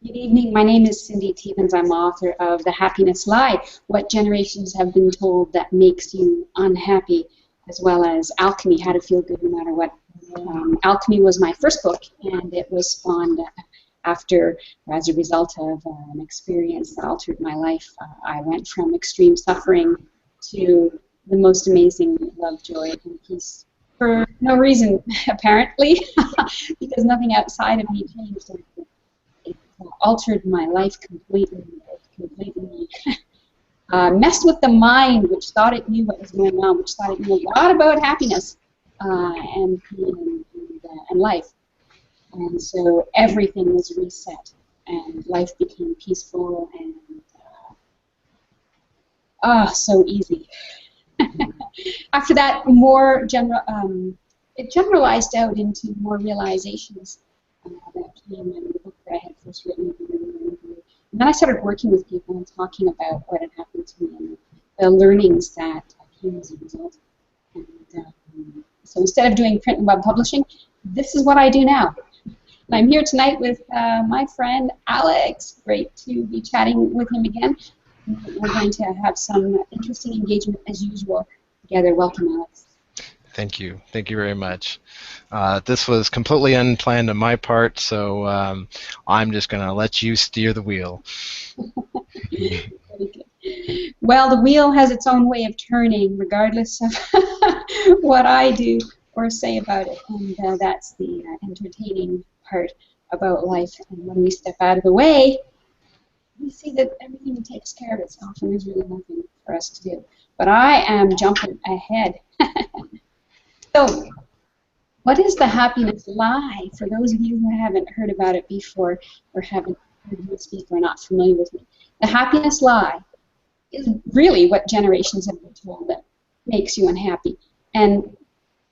Good evening. My name is Cindy Tevens. I'm author of The Happiness Lie, What Generations Have Been Told That Makes You Unhappy, as well as Alchemy, How to Feel Good No Matter What. Alchemy was my first book, and it was spawned after, as a result of an experience that altered my life. I went from extreme suffering to the most amazing love, joy, and peace for no reason, apparently, because nothing outside of me changed. It altered my life completely. It completely messed with the mind, which thought it knew what was going on, which thought it knew a lot about happiness and life. And so everything was reset, and life became peaceful and so easy. After that, it generalized out into more realizations that came in the book that I had first written. And then I started working with people and talking about what had happened to me and the learnings that came as a result. And so instead of doing print and web publishing, this is what I do now. And I'm here tonight with my friend Alex. Great to be chatting with him again. We're going to have some interesting engagement as usual together. Welcome, Alex. Thank you. Thank you very much. This was completely unplanned on my part, so I'm just going to let you steer the wheel. Well, the wheel has its own way of turning, regardless of what I do or say about it, and that's the entertaining part about life. And when we step out of the way, we see that everything takes care of itself, and there's really nothing for us to do. But I am jumping ahead. So, what is the happiness lie? For those of you who haven't heard about it before, or haven't heard me speak, or are not familiar with me, the happiness lie is really what generations have been told that makes you unhappy. And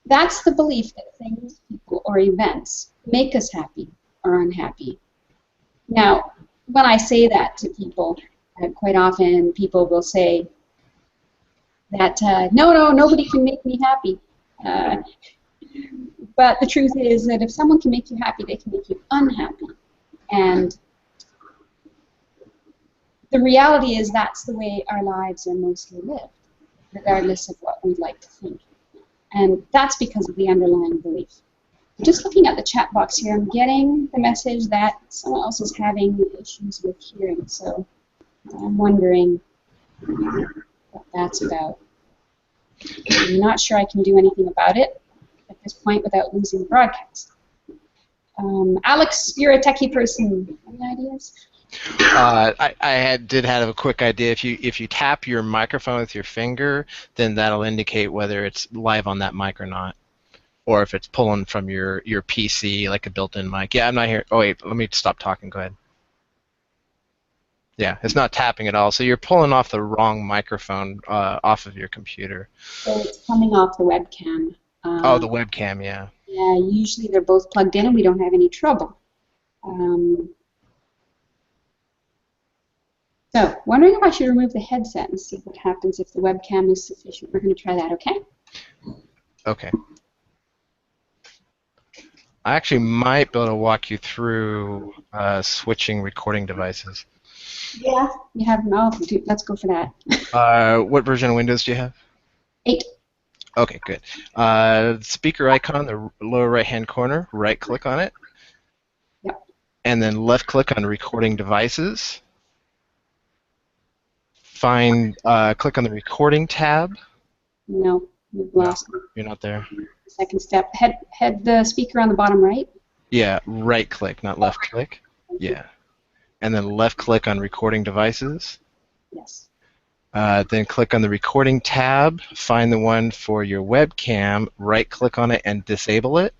that's the belief that things, people, or events make us happy or unhappy. Now, when I say that to people, quite often people will say that, no, nobody can make me happy. But the truth is that if someone can make you happy, they can make you unhappy. And the reality is that's the way our lives are mostly lived, regardless of what we'd like to think. And that's because of the underlying belief. Just looking at the chat box here, I'm getting the message that someone else is having issues with hearing. So I'm wondering what that's about. I'm not sure I can do anything about it at this point without losing the broadcast. Alex, you're a techie person. Any ideas? I did have a quick idea. If you tap your microphone with your finger, then that'll indicate whether it's live on that mic or not, or if it's pulling from your PC like a built-in mic. Yeah, I'm not here. Oh wait, let me stop talking. Go ahead. Yeah, it's not tapping at all. So you're pulling off the wrong microphone off of your computer. So it's coming off the webcam. Oh, the webcam, yeah. Yeah, usually they're both plugged in and we don't have any trouble. So, wondering if I should remove the headset and see what happens if the webcam is sufficient. We're going to try that, okay? Okay. I actually might be able to walk you through switching recording devices. Yeah. You have no. Let's go for that. What version of Windows do you have? 8. Okay, good. Speaker icon, the lower right-hand corner, right-click on it. Yep. And then left-click on recording devices. Click on the recording tab. No, we've lost No, you're not there. Second step. Head the speaker on the bottom right. Yeah, right-click, not left-click. Yeah. And then left-click on recording devices. Yes. Then click on the recording tab, find the one for your webcam, right-click on it, and disable it.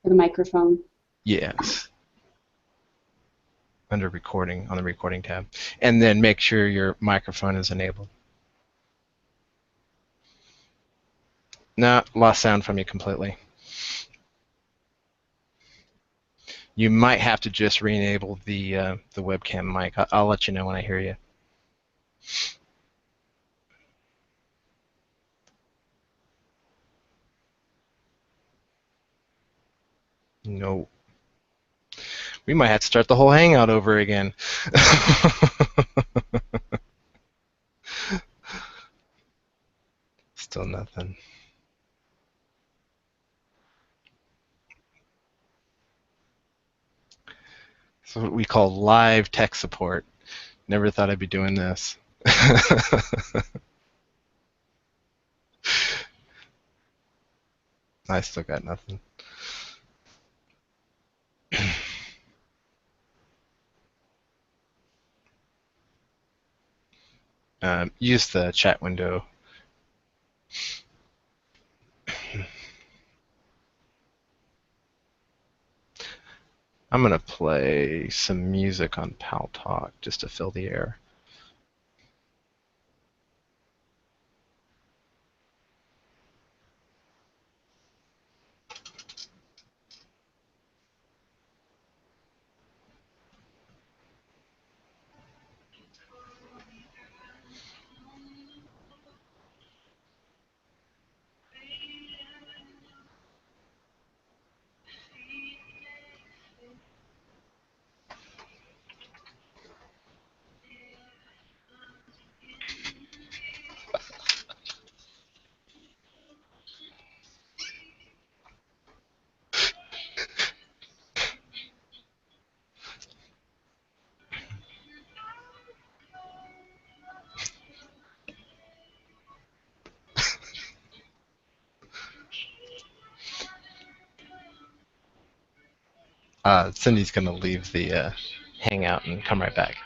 For the microphone. Yes. Under recording, on the recording tab. And then make sure your microphone is enabled. No, lost sound from you completely. You might have to just re-enable the webcam mic. I'll let you know when I hear you. No. We might have to start the whole hangout over again. Still nothing. That's what we call live tech support. Never thought I'd be doing this. I still got nothing. Use the chat window. I'm going to play some music on Paltalk just to fill the air. Cindy's going to leave the hangout and come right back.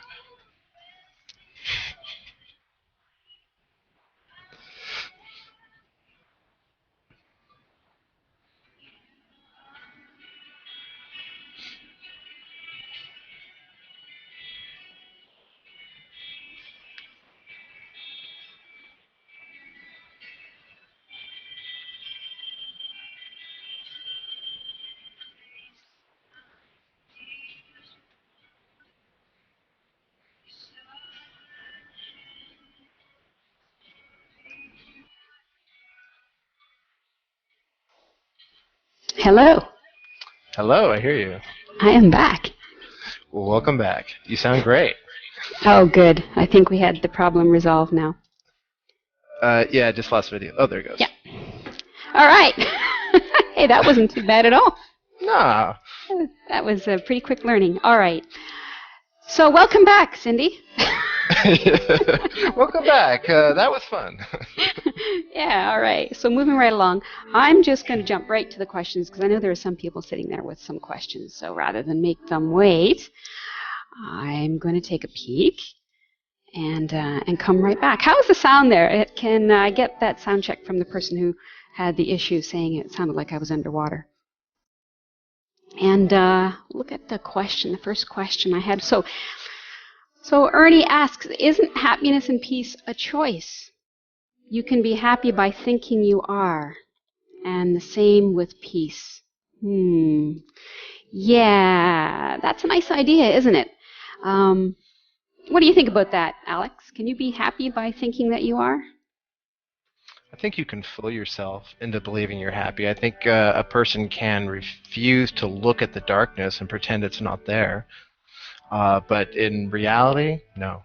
Hello. Hello, I hear you. I am back. Well, welcome back. You sound great. Oh, good. I think we had the problem resolved now. Yeah, just lost video. Oh, there it goes. Yeah. All right. Hey, that wasn't too bad at all. No. That was a pretty quick learning. All right. So welcome back, Cindy. Welcome back. That was fun. Yeah, all right. So moving right along, I'm just going to jump right to the questions because I know there are some people sitting there with some questions. So rather than make them wait, I'm going to take a peek and come right back. How's the sound there? Can I get that sound check from the person who had the issue saying it sounded like I was underwater? And look at the question, the first question I had. So Ernie asks, isn't happiness and peace a choice? You can be happy by thinking you are, and the same with peace. Yeah, that's a nice idea, isn't it? What do you think about that, Alex? Can you be happy by thinking that you are? I think you can fool yourself into believing you're happy. I think a person can refuse to look at the darkness and pretend it's not there. But in reality, no.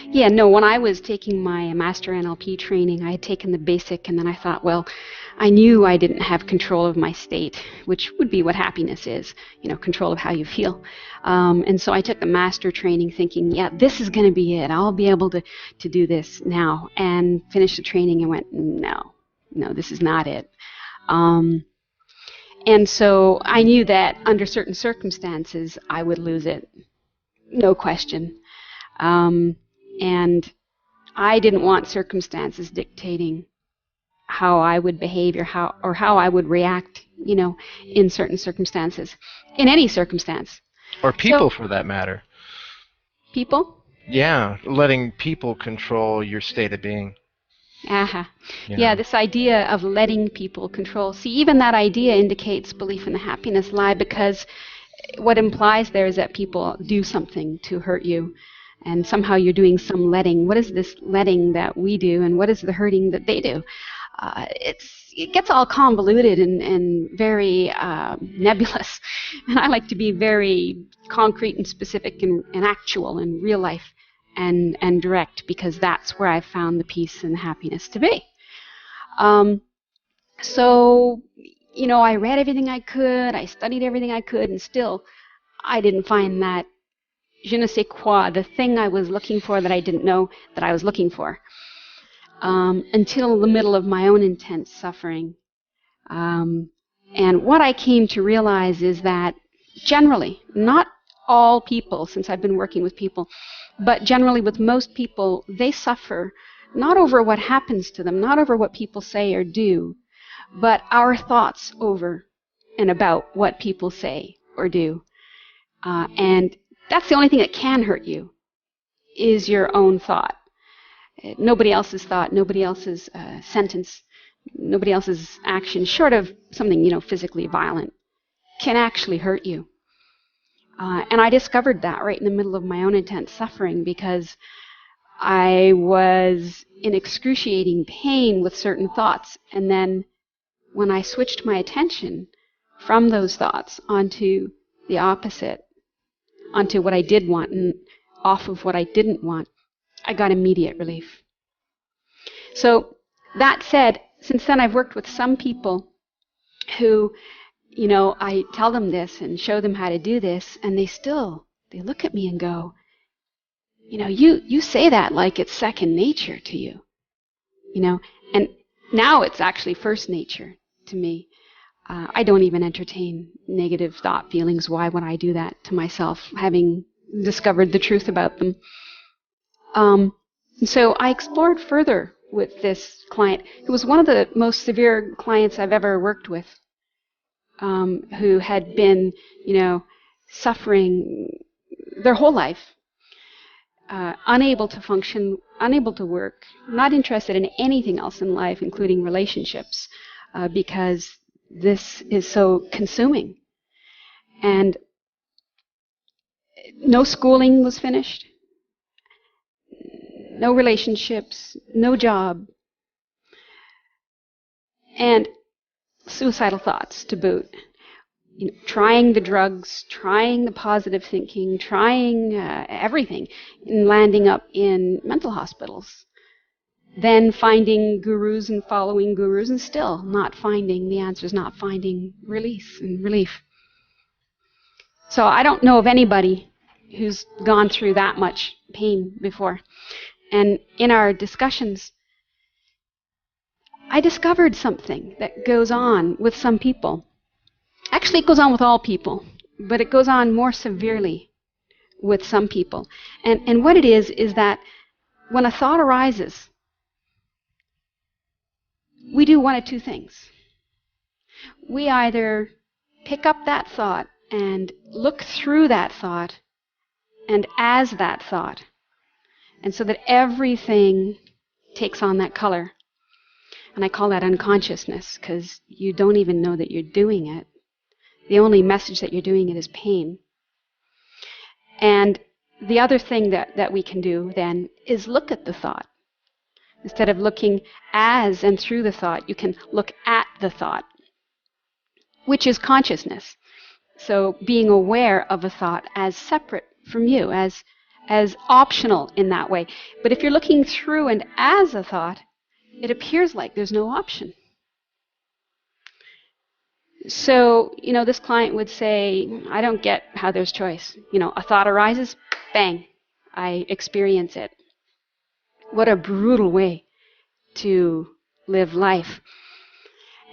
Yeah, no, when I was taking my Master NLP training, I had taken the basic, and then I thought, well, I knew I didn't have control of my state, which would be what happiness is, control of how you feel. And so I took the Master training thinking, yeah, this is going to be it. I'll be able to do this now. And finished the training and went, no, this is not it. And so I knew that under certain circumstances, I would lose it, no question. And I didn't want circumstances dictating how I would behave or how I would react, in certain circumstances, in any circumstance. Or people, for that matter. People? Yeah, letting people control your state of being. Uh-huh. Yeah, this idea of letting people control. See, even that idea indicates belief in the happiness lie, because what implies there is that people do something to hurt you. And somehow you're doing some letting. What is this letting that we do, and what is the hurting that they do? It's it gets all convoluted and very nebulous. And I like to be very concrete and specific and actual and real life and direct, because that's where I've found the peace and the happiness to be. So, you know, I read everything I could, I studied everything I could, and still I didn't find that je ne sais quoi, the thing I was looking for that I didn't know that I was looking for, until the middle of my own intense suffering. And what I came to realize is that generally, not all people, since I've been working with people, but generally with most people, they suffer not over what happens to them, not over what people say or do, but our thoughts over and about what people say or do. And that's the only thing that can hurt you, is your own thought. Nobody else's thought, nobody else's sentence, nobody else's action, short of something, you know, physically violent, can actually hurt you. And I discovered that right in the middle of my own intense suffering, because I was in excruciating pain with certain thoughts. And then when I switched my attention from those thoughts onto the opposite, onto what I did want and off of what I didn't want, I got immediate relief. So that said, since then I've worked with some people who, you know, I tell them this and show them how to do this, and they look at me and go, you know, you say that like it's second nature to you, you know, and now it's actually first nature to me. I don't even entertain negative thought feelings. Why would I do that to myself, having discovered the truth about them? And so I explored further with this client, who was one of the most severe clients I've ever worked with, who had been, you know, suffering their whole life, unable to function, unable to work, not interested in anything else in life, including relationships, because this is so consuming. And no schooling was finished, no relationships, no job, and suicidal thoughts to boot. You know, trying the drugs, trying the positive thinking, trying everything, and landing up in mental hospitals. Then finding gurus and following gurus, and still not finding the answers, not finding release and relief. So I don't know of anybody who's gone through that much pain before. And in our discussions, I discovered something that goes on with some people. Actually, it goes on with all people, but it goes on more severely with some people. And what it is that when a thought arises, we do one of two things. We either pick up that thought and look through that thought and as that thought, and so that everything takes on that color. And I call that unconsciousness, because you don't even know that you're doing it. The only message that you're doing it is pain. And the other thing that we can do then is look at the thought. Instead of looking as and through the thought, you can look at the thought, which is consciousness. So being aware of a thought as separate from you, as optional in that way. But if you're looking through and as a thought, it appears like there's no option. So, you know, this client would say, I don't get how there's choice. You know, a thought arises, bang, I experience it. What a brutal way to live life.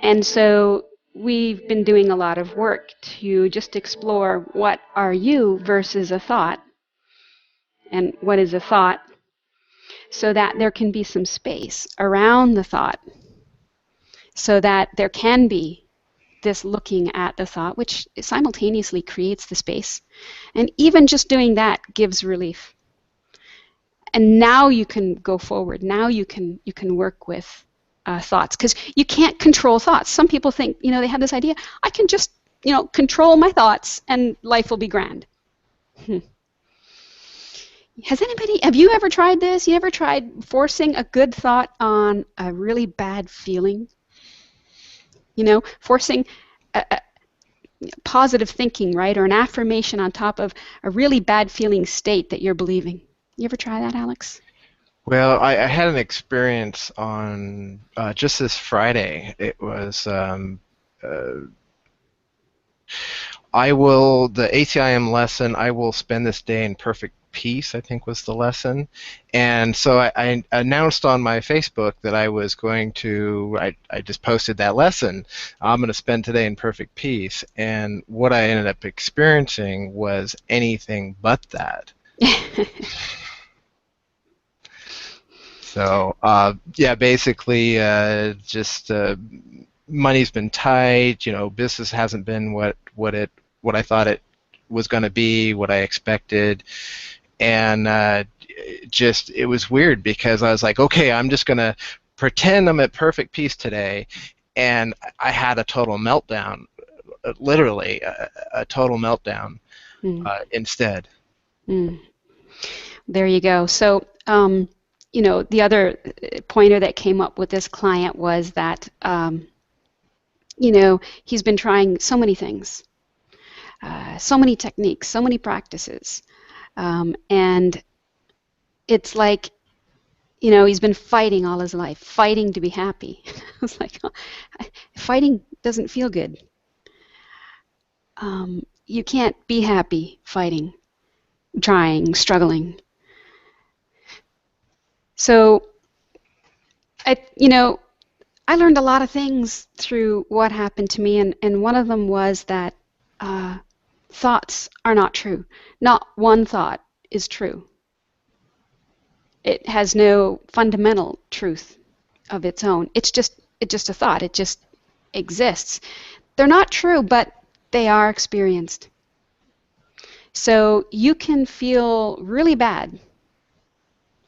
And so we've been doing a lot of work to just explore what are you versus a thought, and what is a thought, so that there can be some space around the thought, so that there can be this looking at the thought, which simultaneously creates the space. And even just doing that gives relief. And now you can go forward. Now you can work with thoughts, because you can't control thoughts. Some people think, you know, they have this idea, I can just, you know, control my thoughts and life will be grand. Have you ever tried this? You ever tried forcing a good thought on a really bad feeling? forcing a positive thinking, right, or an affirmation on top of a really bad feeling state that you're believing. You ever try that, Alex? Well, I had an experience on just this Friday. It was the ACIM lesson, I will spend this day in perfect peace, I think was the lesson. And so I announced on my Facebook that I was going to, I just posted that lesson. I'm going to spend today in perfect peace. And what I ended up experiencing was anything but that. So, yeah, basically just money's been tight, business hasn't been what I thought it was going to be, what I expected, and it was weird because I was like, okay, I'm just going to pretend I'm at perfect peace today, and I had a total meltdown, literally a total meltdown instead. There you go. So, the other pointer that came up with this client was that, he's been trying so many things, so many techniques, so many practices, and it's like, he's been fighting all his life, fighting to be happy. It's like, fighting doesn't feel good. You can't be happy fighting, trying, struggling. So, I learned a lot of things through what happened to me, and one of them was that thoughts are not true. Not one thought is true. It has no fundamental truth of its own. It's just a thought. It just exists. They're not true, but they are experienced. So you can feel really bad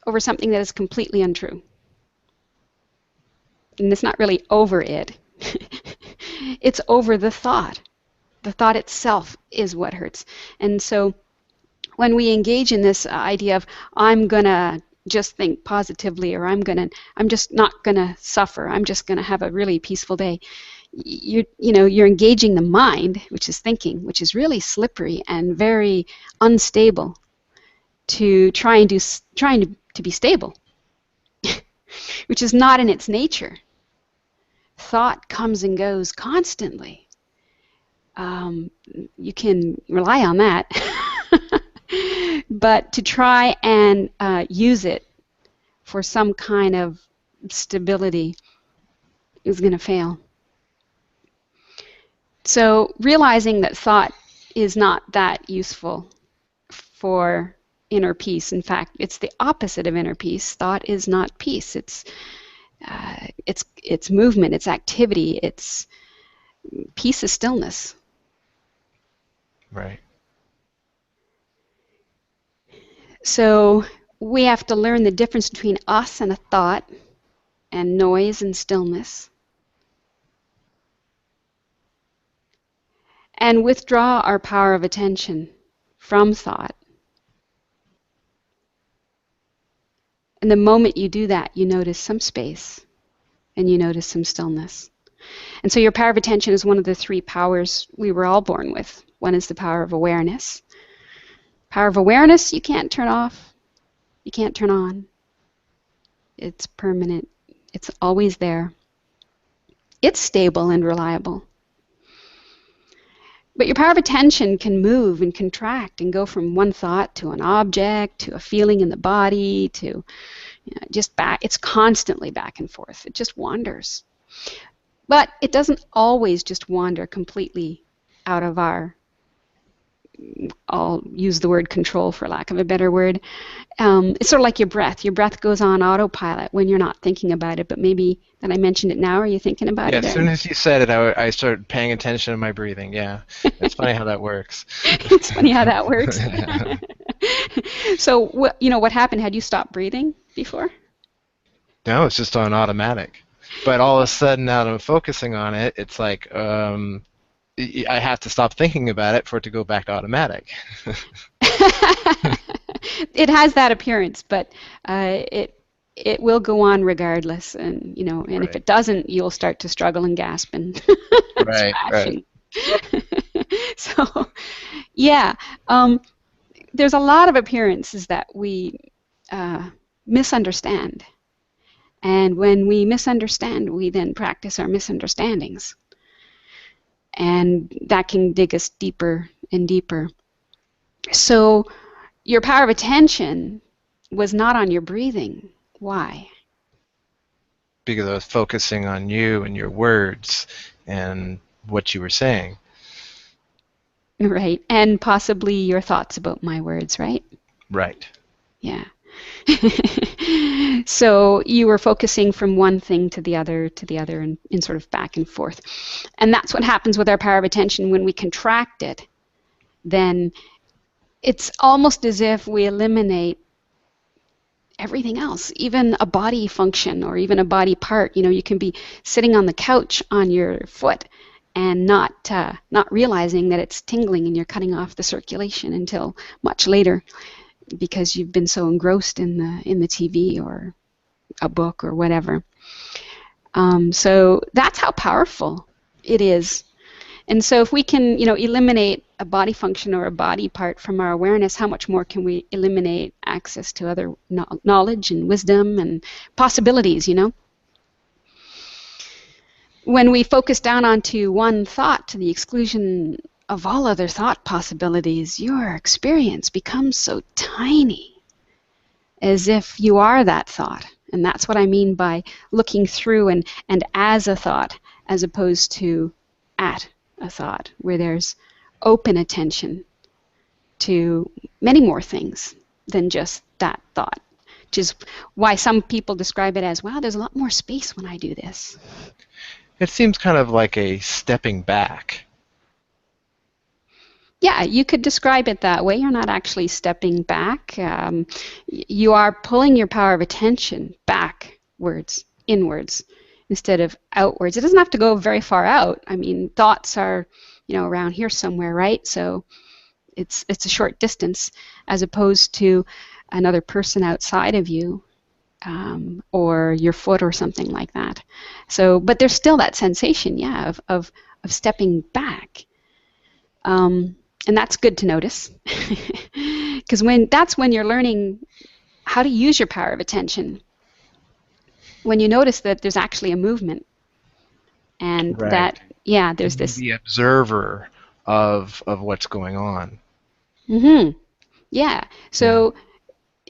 over something that is completely untrue. And it's not really over it. It's over the thought. The thought itself is what hurts. And so when we engage in this idea of I'm going to just think positively, or I'm just not going to suffer, I'm just going to have a really peaceful day, you're engaging the mind, which is thinking, which is really slippery and very unstable, to trying to be stable, which is not in its nature. Thought comes and goes constantly. You can rely on that. But to try and use it for some kind of stability is going to fail. So realizing that thought is not that useful for inner peace. In fact, it's the opposite of inner peace. Thought is not peace. It's movement, it's activity, it's peace is stillness. Right. So we have to learn the difference between us and a thought, and noise and stillness, and withdraw our power of attention from thought. And the moment you do that, you notice some space and you notice some stillness. And so your power of attention is one of the three powers we were all born with. One is the power of awareness. Power of awareness you can't turn off, you can't turn on. It's permanent. It's always there. It's stable and reliable. But your power of attention can move and contract and go from one thought to an object, to a feeling in the body, to just back. It's constantly back and forth. It just wanders. But it doesn't always just wander completely out of our, I'll use the word control for lack of a better word. It's sort of like your breath. Your breath goes on autopilot when you're not thinking about it, but maybe that I mentioned it now, are you thinking about it? Yeah, as soon as you said it, I started paying attention to my breathing, yeah. It's funny how that works. It's funny how that works. So, what happened? Had you stopped breathing before? No, it's just on automatic. But all of a sudden, now that I'm focusing on it, it's like I have to stop thinking about it for it to go back to automatic. It has that appearance, but it it will go on regardless, and and if Right. it doesn't, you'll start to struggle and gasp and Right. thrash Right. so yeah, there's a lot of appearances that we misunderstand, and when we misunderstand, we then practice our misunderstandings, and that can dig us deeper and deeper. So your power of attention was not on your breathing. Why? Because I was focusing on you and your words and what you were saying. Right. And possibly your thoughts about my words, right? Right. Yeah. So you were focusing from one thing to the other, and sort of back and forth. And that's what happens with our power of attention. When we contract it, then it's almost as if we eliminate everything else, even a body function or even a body part. You can be sitting on the couch on your foot and not realizing that it's tingling, and you're cutting off the circulation until much later because you've been so engrossed in the TV or a book or whatever. So that's how powerful it is. And so if we can, eliminate a body function or a body part from our awareness, how much more can we eliminate access to other knowledge and wisdom and possibilities, When we focus down onto one thought to the exclusion of all other thought possibilities, your experience becomes so tiny, as if you are that thought. And that's what I mean by looking through and as a thought, as opposed to at a thought, where there's open attention to many more things than just that thought, which is why some people describe it as, wow, there's a lot more space when I do this. It seems kind of like a stepping back. Yeah, you could describe it that way. You're not actually stepping back. You are pulling your power of attention backwards, inwards, instead of outwards. It doesn't have to go very far out. I mean, thoughts are, around here somewhere, right? So it's a short distance, as opposed to another person outside of you, or your foot or something like that. So, but there's still that sensation, yeah, of stepping back. And that's good to notice, because that's when you're learning how to use your power of attention. When you notice that there's actually a movement, and Right. that, yeah, there's this. The observer of what's going on. Mm-hmm. Yeah. So,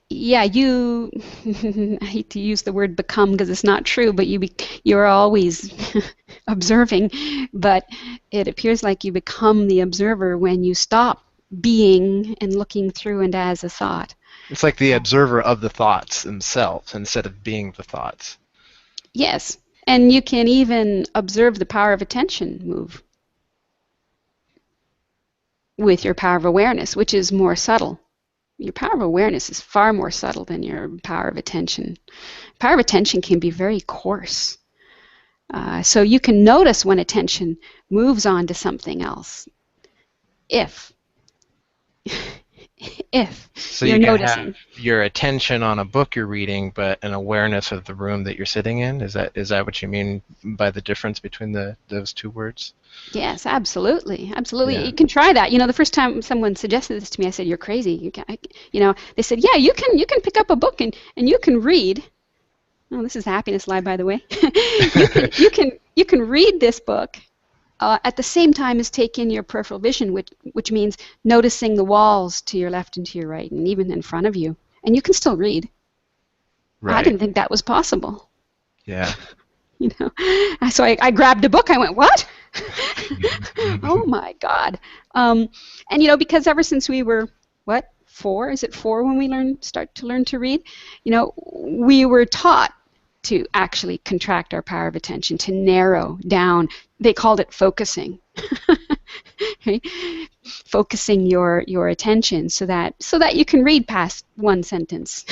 yeah, you. I hate to use the word become because it's not true, but you're always observing. But it appears like you become the observer when you stop being and looking through and as a thought. It's like the observer of the thoughts themselves instead of being the thoughts. Yes. And you can even observe the power of attention move with your power of awareness, which is more subtle. Your power of awareness is far more subtle than your power of attention. Power of attention can be very coarse. So you can notice when attention moves on to something else. If So you're you can noticing. have your attention on a book you're reading, but an awareness of the room that you're sitting in. Is that what you mean by the difference between those two words? Yes, absolutely, absolutely. Yeah. You can try that. The first time someone suggested this to me, I said, "You're crazy." They said, "Yeah, you can pick up a book and you can read." Oh, this is the Happiness Lie, by the way. you can read this book at the same time as take in your peripheral vision, which means noticing the walls to your left and to your right, and even in front of you, and you can still read. Right. I didn't think that was possible. Yeah. So I grabbed a book. I went, what? Oh my God. And because ever since we were, 4? Is it 4 when we start to learn to read? We were taught to actually contract our power of attention, to narrow down. They called it focusing. Right? Focusing your attention so that you can read past one sentence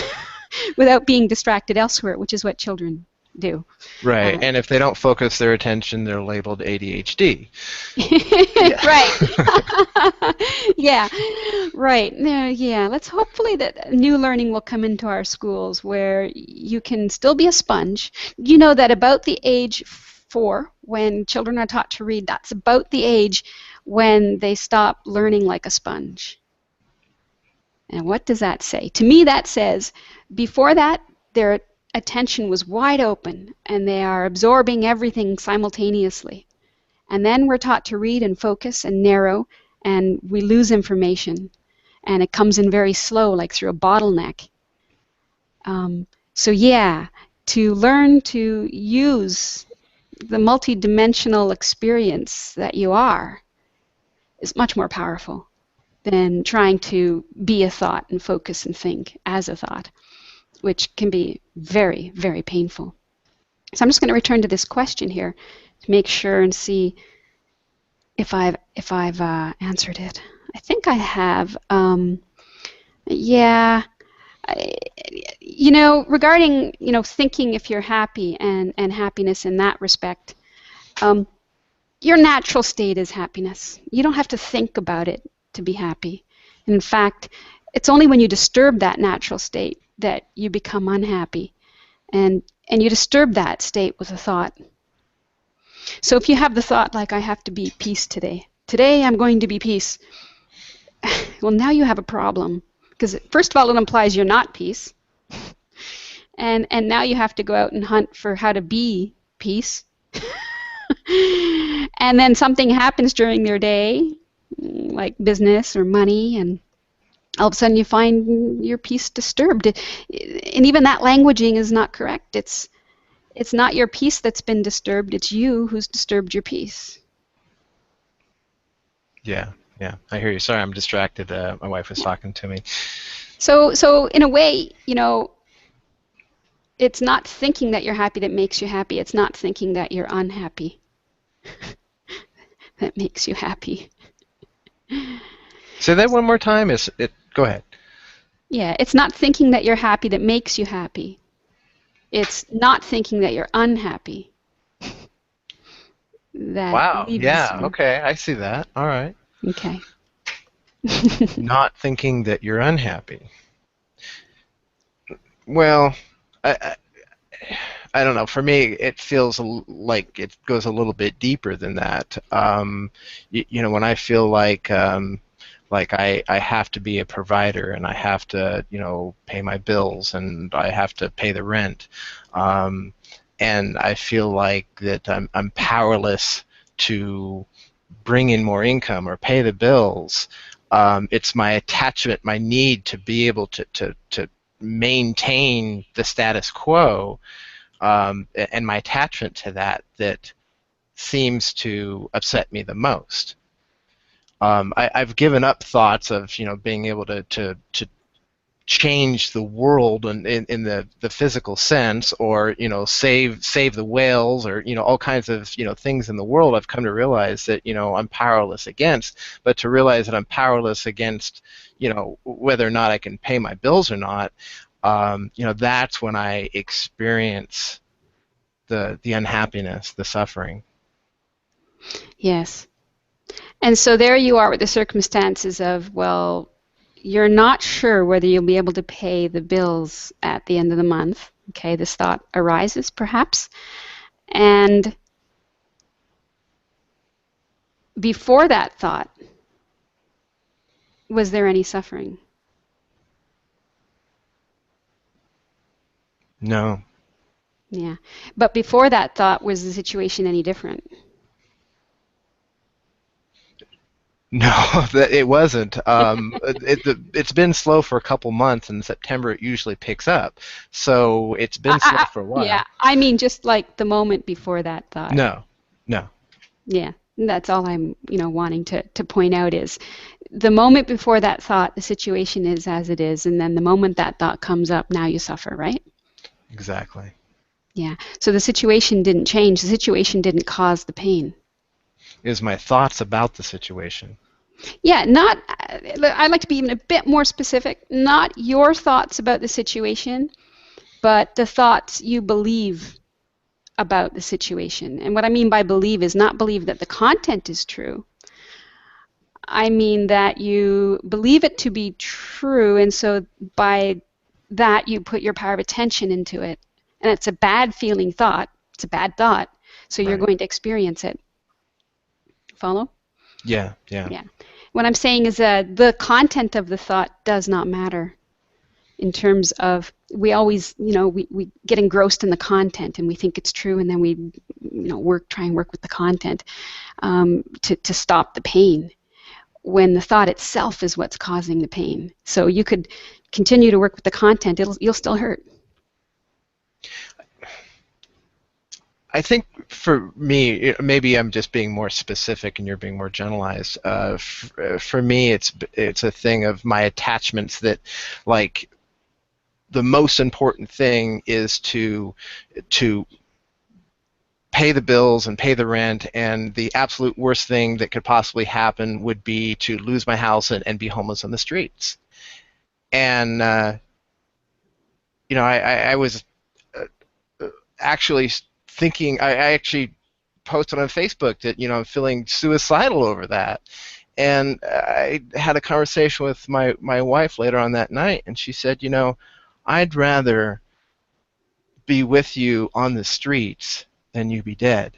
without being distracted elsewhere, which is what children do. Right, and if they don't focus their attention, they're labeled ADHD. Right. Yeah. Right. Yeah. Let's hopefully that new learning will come into our schools where you can still be a sponge. You know that about the age 4, when children are taught to read, that's about the age when they stop learning like a sponge. And what does that say? To me, that says before that, their attention was wide open and they are absorbing everything simultaneously. And then we're taught to read and focus and narrow, and we lose information. And it comes in very slow, like through a bottleneck. So yeah, to learn to use the multidimensional experience that you are is much more powerful than trying to be a thought and focus and think as a thought, which can be very, very painful. So I'm just going to return to this question here to make sure and see if I've answered it. I think I have. Yeah. Regarding thinking if you're happy and happiness in that respect, your natural state is happiness. You don't have to think about it to be happy. And in fact, it's only when you disturb that natural state that you become unhappy, and you disturb that state with a thought. So if you have the thought like, I have to be peace today. Today I'm going to be peace. Well, now you have a problem. Because first of all, it implies you're not peace. And now you have to go out and hunt for how to be peace. And then something happens during your day, like business or money, and all of a sudden you find your peace disturbed. And even that languaging is not correct. It's not your peace that's been disturbed. It's you who's disturbed your peace. Yeah, I hear you. Sorry, I'm distracted. My wife was talking to me. So in a way, it's not thinking that you're happy that makes you happy. It's not thinking that you're unhappy that makes you happy. Say that one more time. Go ahead. Yeah, it's not thinking that you're happy that makes you happy. It's not thinking that you're unhappy. Wow. Yeah. Okay. I see that. All right. Okay. Not thinking that you're unhappy. Well, I don't know. For me, it feels like it goes a little bit deeper than that. When I feel like I have to be a provider and I have to, pay my bills and I have to pay the rent, and I feel like that I'm powerless to bring in more income or pay the bills. It's my attachment, my need to be able to maintain the status quo, and my attachment to that seems to upset me the most. I've given up thoughts of being able to change the world in the physical sense, or save the whales, or all kinds of things in the world. I've come to realize that I'm powerless against, but to realize that I'm powerless against whether or not I can pay my bills or not, that's when I experience the unhappiness, the suffering. Yes. And so there you are with the circumstances of, well, you're not sure whether you'll be able to pay the bills at the end of the month. Okay, this thought arises perhaps. And before that thought, was there any suffering? No. Yeah. But before that thought, was the situation any different? No, it wasn't. It's been slow for a couple months. In September, it usually picks up. So it's been slow for a while. Yeah, I mean just like the moment before that thought. No. Yeah, that's all I'm wanting to point out is the moment before that thought, the situation is as it is, and then the moment that thought comes up, now you suffer, right? Exactly. Yeah, so the situation didn't change. The situation didn't cause the pain. Is my thoughts about the situation. Yeah, I'd like to be even a bit more specific. Not your thoughts about the situation, but the thoughts you believe about the situation. And what I mean by believe is not believe that the content is true. I mean that you believe it to be true, and so by that you put your power of attention into it. And it's a bad feeling thought. It's a bad thought. So you're Right. going to experience it. Follow? Yeah. Yeah. What I'm saying is that the content of the thought does not matter in terms of, we always, we get engrossed in the content and we think it's true, and then we, try and work with the content to stop the pain, when the thought itself is what's causing the pain. So you could continue to work with the content, you'll still hurt. I think for me, maybe I'm just being more specific and you're being more generalized. For me, it's a thing of my attachments that, like, the most important thing is to pay the bills and pay the rent, and the absolute worst thing that could possibly happen would be to lose my house and be homeless on the streets. And I was actually thinking, I actually posted on Facebook that I'm feeling suicidal over that, and I had a conversation with my wife later on that night, and she said, I'd rather be with you on the streets than you be dead.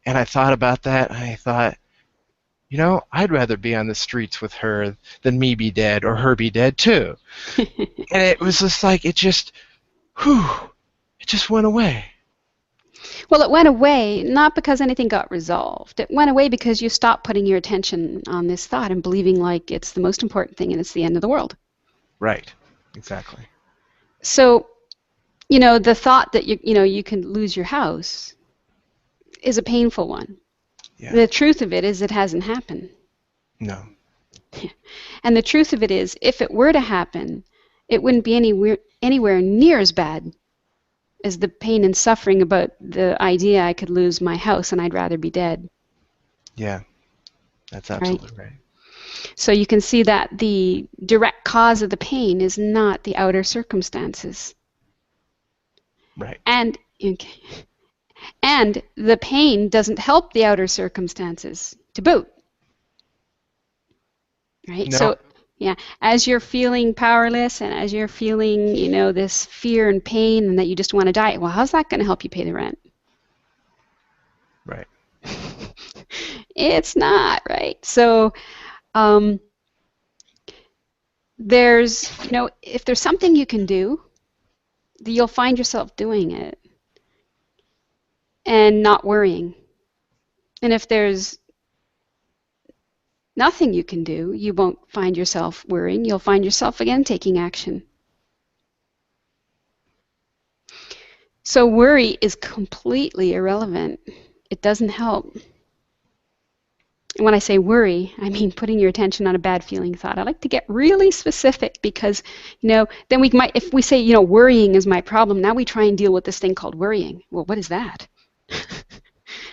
And I thought about that, and I thought, I'd rather be on the streets with her than me be dead, or her be dead too. And it was just like, it just went away. Well, it went away not because anything got resolved. It went away because you stopped putting your attention on this thought and believing like it's the most important thing and it's the end of the world. Right. Exactly. So, the thought that you can lose your house is a painful one. Yeah. The truth of it is it hasn't happened. No. And the truth of it is, if it were to happen, it wouldn't be anywhere near as bad as the pain and suffering about the idea I could lose my house and I'd rather be dead. Yeah, that's absolutely right. So you can see that the direct cause of the pain is not the outer circumstances. Right. And the pain doesn't help the outer circumstances to boot. Right? No. So, yeah, as you're feeling powerless and as you're feeling, this fear and pain and that you just want to die, well, how's that going to help you pay the rent? Right. It's not, right? So, there's, if there's something you can do, you'll find yourself doing it and not worrying. And if there's nothing you can do, you won't find yourself worrying. You'll find yourself again taking action. So worry is completely irrelevant. It doesn't help. And when I say worry, I mean putting your attention on a bad feeling thought. I like to get really specific because, then we might, if we say, worrying is my problem, now we try and deal with this thing called worrying. Well, what is that?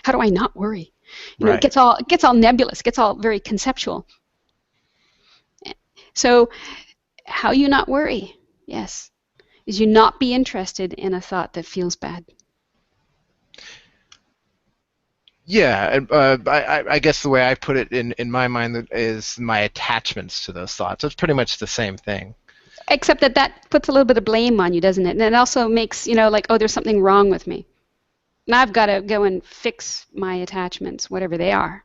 How do I not worry? Right. It gets all nebulous, gets all very conceptual. So how you not worry, yes, is you not be interested in a thought that feels bad. Yeah, I guess the way I put it in my mind is my attachments to those thoughts. It's pretty much the same thing. Except that puts a little bit of blame on you, doesn't it? And it also makes, like, oh, there's something wrong with me. Now I've got to go and fix my attachments, whatever they are.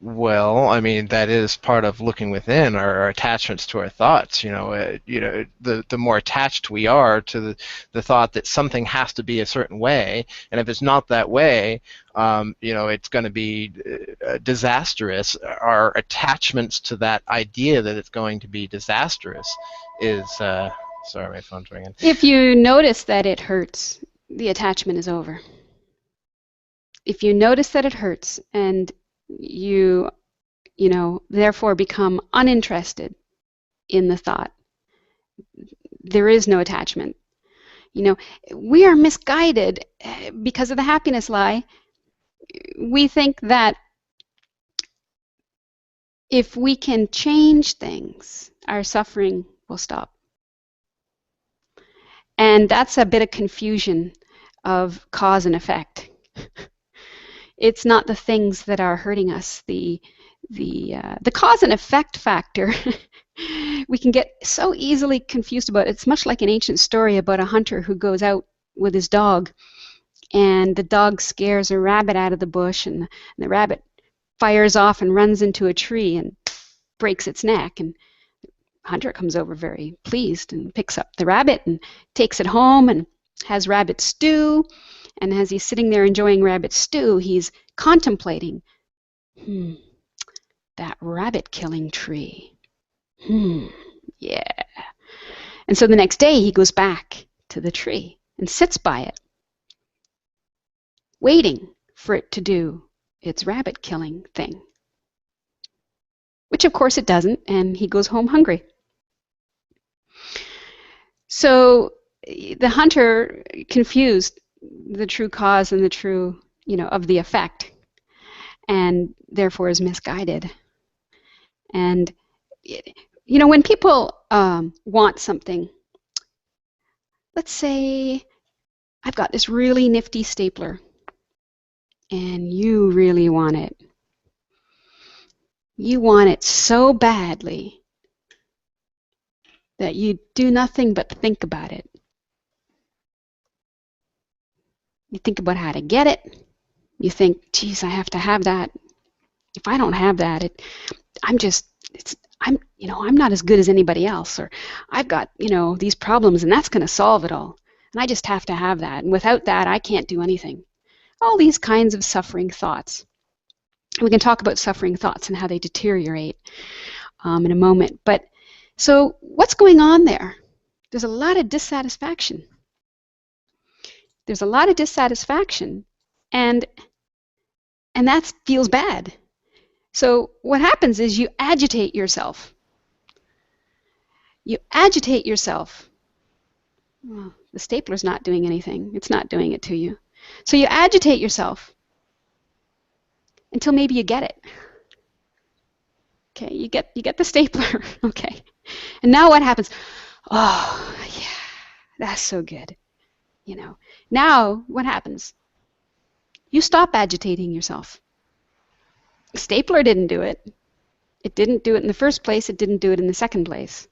Well, I mean, that is part of looking within, our attachments to our thoughts. The more attached we are to the thought that something has to be a certain way, and if it's not that way, it's going to be disastrous. Our attachments to that idea that it's going to be disastrous is, sorry, my phone's ringing. If you notice that it hurts, the attachment is over. If you notice that it hurts and you therefore become uninterested in the thought, there is no attachment. We are misguided because of the happiness lie. We think that if we can change things, our suffering will stop. And that's a bit of confusion of cause and effect. It's not the things that are hurting us. The cause and effect factor, we can get so easily confused about. It's much like an ancient story about a hunter who goes out with his dog, and the dog scares a rabbit out of the bush, and the rabbit fires off and runs into a tree and breaks its neck. And the hunter comes over very pleased and picks up the rabbit and takes it home and has rabbit stew. And as he's sitting there enjoying rabbit stew, he's contemplating, that rabbit killing tree. Yeah. And so the next day he goes back to the tree and sits by it, waiting for it to do its rabbit killing thing. Which of course it doesn't, and he goes home hungry. So the hunter confused the true cause and the true, of the effect, and therefore is misguided. And when people want something, let's say I've got this really nifty stapler and you really want it. You want it so badly that you do nothing but think about it. You think about how to get it. You think, geez, I have to have that. If I don't have that, I'm not as good as anybody else, or I've got, these problems, and that's going to solve it all. And I just have to have that. And without that, I can't do anything. All these kinds of suffering thoughts. We can talk about suffering thoughts and how they deteriorate in a moment. But so what's going on there? There's a lot of dissatisfaction. There's a lot of dissatisfaction, and that feels bad. So what happens is you agitate yourself. You agitate yourself. Well, the stapler's not doing anything. It's not doing it to you. So you agitate yourself until maybe you get it. Okay, you get the stapler. Okay. And now what happens? Oh, yeah, that's so good. Now what happens? You stop agitating yourself. The stapler didn't do it. It didn't do it in the first place. It didn't do it in the second place.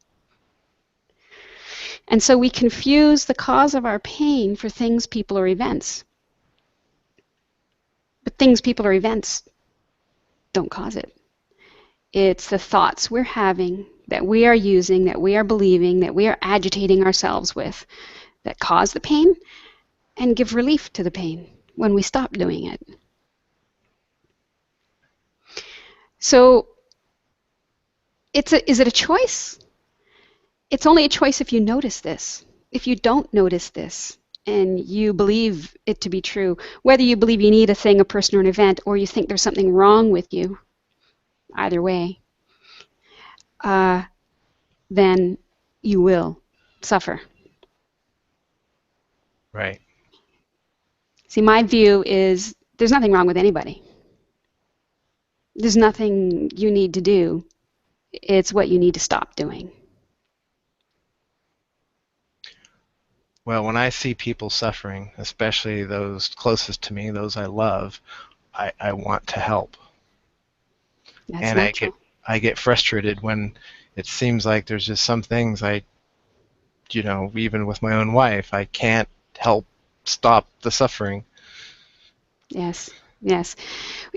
And so we confuse the cause of our pain for things, people, or events. But things, people, or events don't cause it. It's the thoughts we're having, that we are using, that we are believing, that we are agitating ourselves with, that cause the pain and give relief to the pain when we stop doing it. So is it a choice? It's only a choice if you notice this. If you don't notice this and you believe it to be true, whether you believe you need a thing, a person, or an event, or you think there's something wrong with you, either way, then you will suffer. Right. See, my view is there's nothing wrong with anybody. There's nothing you need to do. It's what you need to stop doing. Well, when I see people suffering, especially those closest to me, those I love, I want to help. That's and natural. I get frustrated when it seems like there's just some things even with my own wife, I can't help stop the suffering. Yes.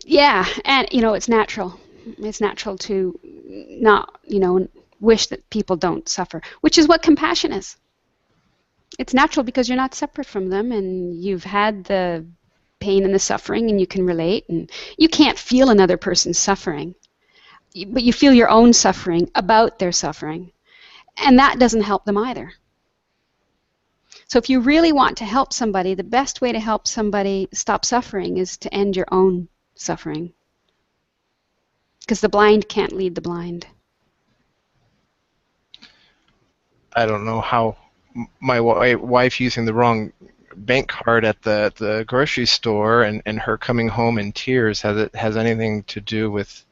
Yeah, and it's natural. It's natural to not, wish that people don't suffer, which is what compassion is. It's natural because you're not separate from them, and you've had the pain and the suffering, and you can relate, and you can't feel another person's suffering, but you feel your own suffering about their suffering, and that doesn't help them either. So if you really want to help somebody, the best way to help somebody stop suffering is to end your own suffering, because the blind can't lead the blind. I don't know how my wife using the wrong bank card at the grocery store and her coming home in tears has anything to do with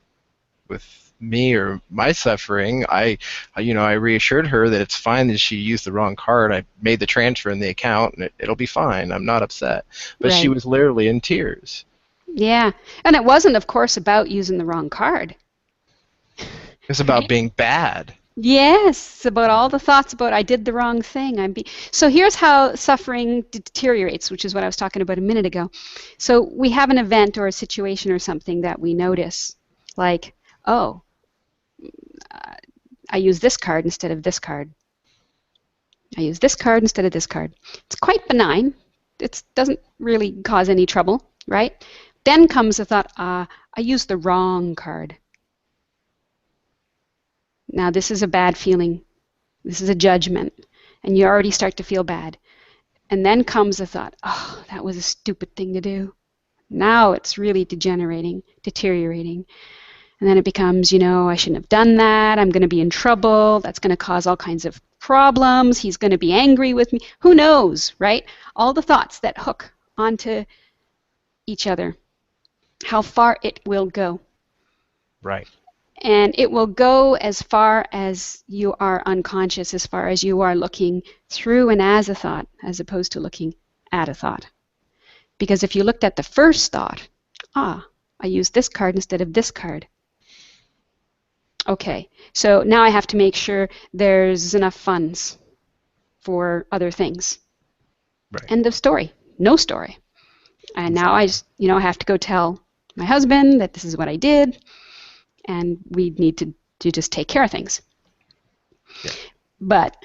me or my suffering. I reassured her that it's fine that she used the wrong card. I made the transfer in the account and it'll be fine. I'm not upset. But Right. She was literally in tears. Yeah. And it wasn't, of course, about using the wrong card. It's about Right? being bad. Yes, about Yeah. all the thoughts about I did the wrong thing. So here's how suffering deteriorates, which is what I was talking about a minute ago. So we have an event or a situation or something that we notice, like, oh, I use this card instead of this card. I use this card instead of this card. It's quite benign. It doesn't really cause any trouble, right? Then comes the thought, I used the wrong card. Now this is a bad feeling. This is a judgment. And you already start to feel bad. And then comes the thought, oh, that was a stupid thing to do. Now it's really deteriorating. And then it becomes, I shouldn't have done that. I'm going to be in trouble. That's going to cause all kinds of problems. He's going to be angry with me. Who knows, right? All the thoughts that hook onto each other. How far it will go. Right. And it will go as far as you are unconscious, as far as you are looking through and as a thought, as opposed to looking at a thought. Because if you looked at the first thought, I used this card instead of this card. Okay, so now I have to make sure there's enough funds for other things. Right. End of story. No story. And now I just, I have to go tell my husband that this is what I did, and we need to just take care of things. Yeah. But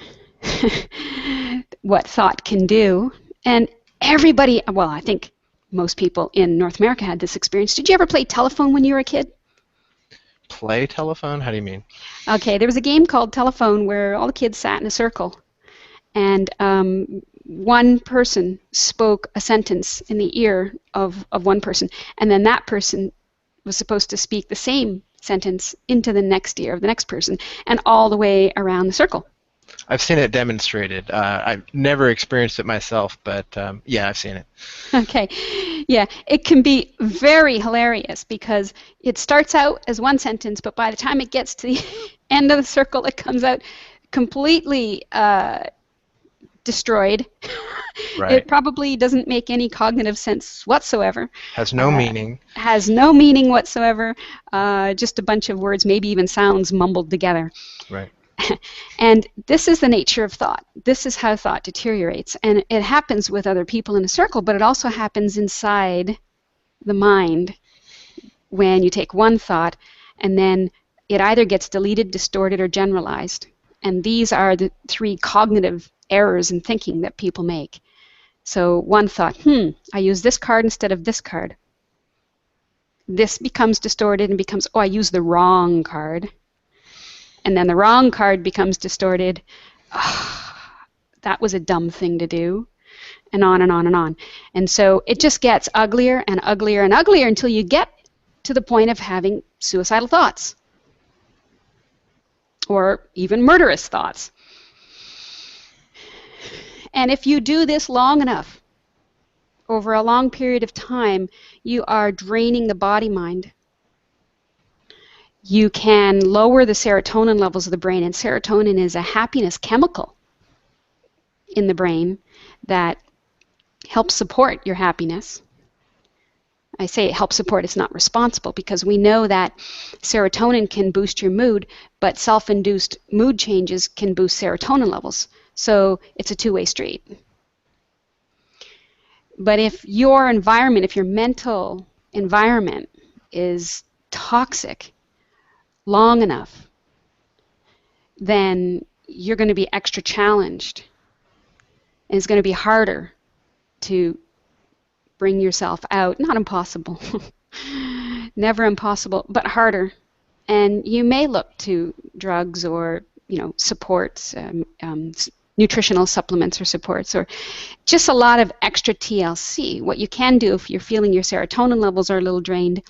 what thought can do, and everybody, well, I think most people in North America had this experience. Did you ever play telephone when you were a kid? Play telephone? How do you mean? Okay, there was a game called Telephone where all the kids sat in a circle, and one person spoke a sentence in the ear of one person, and then that person was supposed to speak the same sentence into the next ear of the next person, and all the way around the circle. I've seen it demonstrated. I've never experienced it myself, but yeah, I've seen it. Okay, yeah, it can be very hilarious because it starts out as one sentence, but by the time it gets to the end of the circle, it comes out completely destroyed. Right. It probably doesn't make any cognitive sense whatsoever. Has no meaning. Has no meaning whatsoever. Just a bunch of words, maybe even sounds mumbled together. Right. And this is the nature of thought. This is how thought deteriorates. And it happens with other people in a circle, but it also happens inside the mind when you take one thought and then it either gets deleted, distorted, or generalized. And these are the three cognitive errors in thinking that people make. So one thought, I use this card instead of this card. This becomes distorted and becomes, I use the wrong card. And then the wrong card becomes distorted. That was a dumb thing to do. And on and on and on. And so it just gets uglier and uglier and uglier until you get to the point of having suicidal thoughts. Or even murderous thoughts. And if you do this long enough, over a long period of time, you are draining the body-mind. You can lower the serotonin levels of the brain, and serotonin is a happiness chemical in the brain that helps support your happiness. I say it helps support, it's not responsible, because we know that serotonin can boost your mood, but self-induced mood changes can boost serotonin levels. So it's a two-way street. But if your environment, if your mental environment is toxic long enough, then you're going to be extra challenged. And it's going to be harder to bring yourself out. Not impossible. Never impossible, but harder. And you may look to drugs or, supports, nutritional supplements or supports, or just a lot of extra TLC. What you can do if you're feeling your serotonin levels are a little drained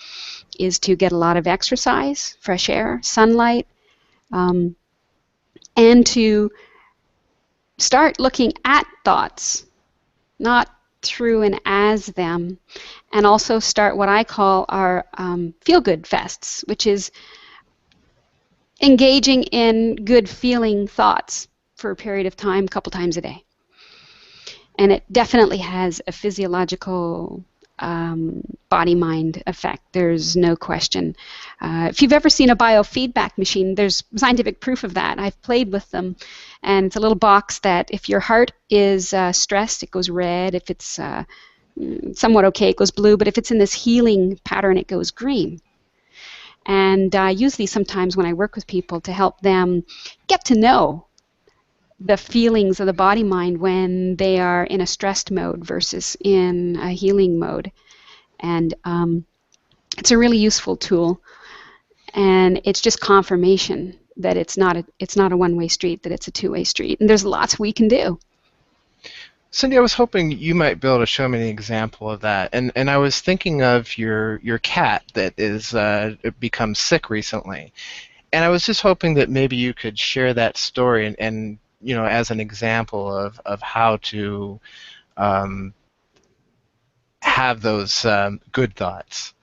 is to get a lot of exercise, fresh air, sunlight, and to start looking at thoughts, not through and as them, and also start what I call our feel-good fests, which is engaging in good feeling thoughts for a period of time, a couple times a day. And it definitely has a physiological body-mind effect. There's no question. If you've ever seen a biofeedback machine, there's scientific proof of that. I've played with them, and it's a little box that if your heart is stressed, it goes red. If it's somewhat okay, it goes blue. But if it's in this healing pattern, it goes green. And I use these sometimes when I work with people to help them get to know the feelings of the body-mind when they are in a stressed mode versus in a healing mode. And it's a really useful tool. And it's just confirmation that it's not a one-way street, that it's a two-way street. And there's lots we can do. Cindy, I was hoping you might be able to show me an example of that. And I was thinking of your cat that is become sick recently. And I was just hoping that maybe you could share that story and you know, as an example of how to have those good thoughts.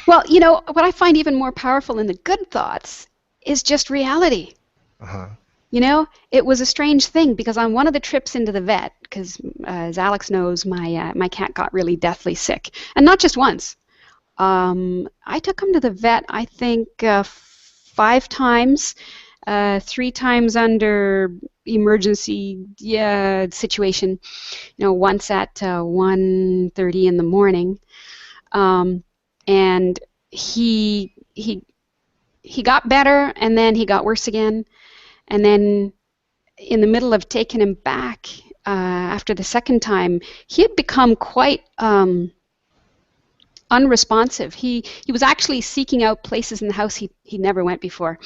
Well, you know, what I find even more powerful in the good thoughts is just reality. Uh-huh. You know, it was a strange thing because on one of the trips into the vet, because as Alex knows, my cat got really deathly sick, and not just once. I took him to the vet, I think, 5 times. 3 times under emergency situation, you know, once at 1:30 in the morning, and he got better, and then he got worse again, and then in the middle of taking him back after the second time, he had become quite unresponsive. He was actually seeking out places in the house he never went before,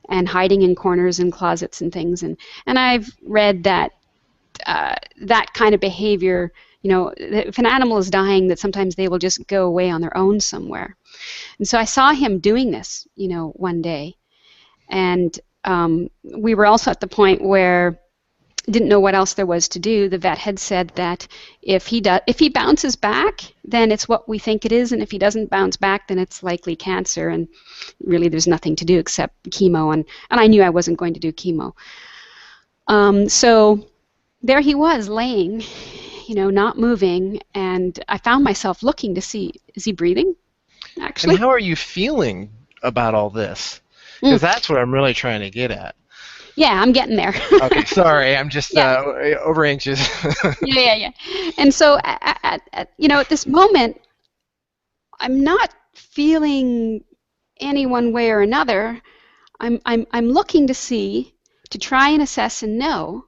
and hiding in corners and closets and things. And I've read that that kind of behavior, you know, if an animal is dying, that sometimes they will just go away on their own somewhere. And so I saw him doing this, you know, one day. And we were also at the point where didn't know what else there was to do. The vet had said that if he bounces back, then it's what we think it is, and if he doesn't bounce back, then it's likely cancer, and really there's nothing to do except chemo, and I knew I wasn't going to do chemo. So there he was laying, you know, not moving, and I found myself looking to see, is he breathing, actually? And how are you feeling about all this? Because that's what I'm really trying to get at. Yeah, I'm getting there. Okay, sorry, I'm just over anxious. Yeah. And so, you know, at this moment, I'm not feeling any one way or another. I'm looking to try and assess and know,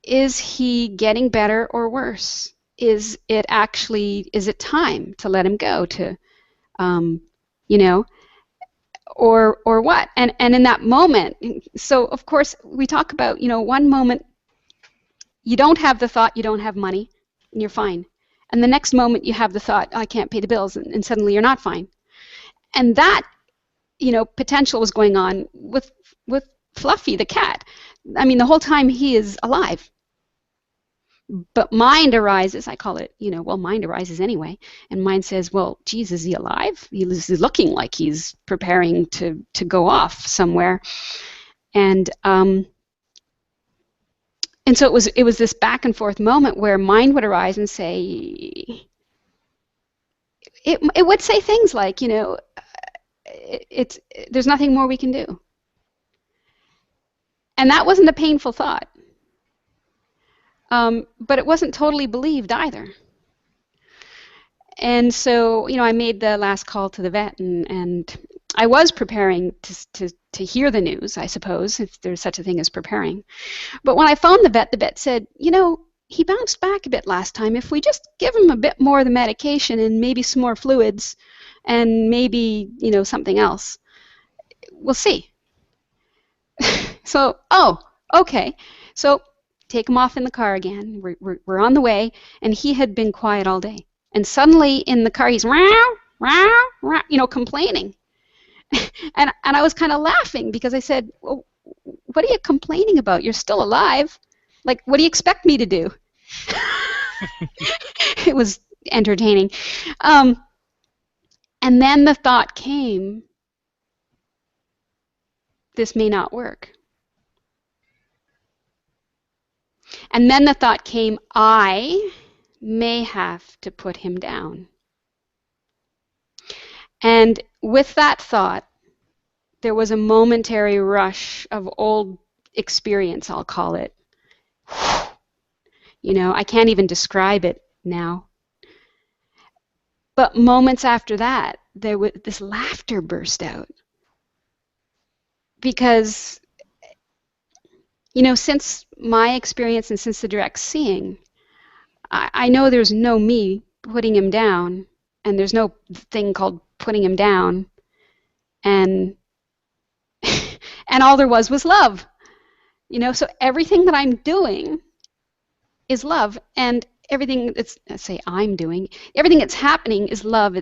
is he getting better or worse? Is it time to let him go, to, you know, or what? And in that moment, so of course we talk about, you know, one moment you don't have the thought you don't have money and you're fine, and the next moment you have the thought, I can't pay the bills, and suddenly you're not fine. And that, you know, potential was going on with Fluffy the cat. I mean, the whole time he is alive. But mind arises, I call it, you know, well, mind arises anyway, and mind says, well, geez, is he alive? He's looking like he's preparing to go off somewhere. And so it was this back and forth moment where mind would arise and say, it would say things like, you know, there's nothing more we can do. And that wasn't a painful thought. But it wasn't totally believed either. And so, you know, I made the last call to the vet, and I was preparing to hear the news, I suppose, if there's such a thing as preparing. But when I phoned the vet said, you know, he bounced back a bit last time. If we just give him a bit more of the medication and maybe some more fluids and maybe, you know, something else, we'll see. So, oh, okay. So take him off in the car again. We're on the way, and he had been quiet all day. And suddenly in the car he's meow, meow, meow, you know, complaining. and I was kind of laughing because I said, well, what are you complaining about? You're still alive. Like, what do you expect me to do? It was entertaining. And then the thought came, this may not work. And then the thought came, I may have to put him down. And with that thought, there was a momentary rush of old experience, I'll call it. You know, I can't even describe it now. But moments after that, this laughter burst out. Because, you know, since my experience and since the direct seeing, I know there's no me putting him down, and there's no thing called putting him down, and and all there was love. You know, so everything that I'm doing is love, and everything that's, let's say I'm doing, everything that's happening is love.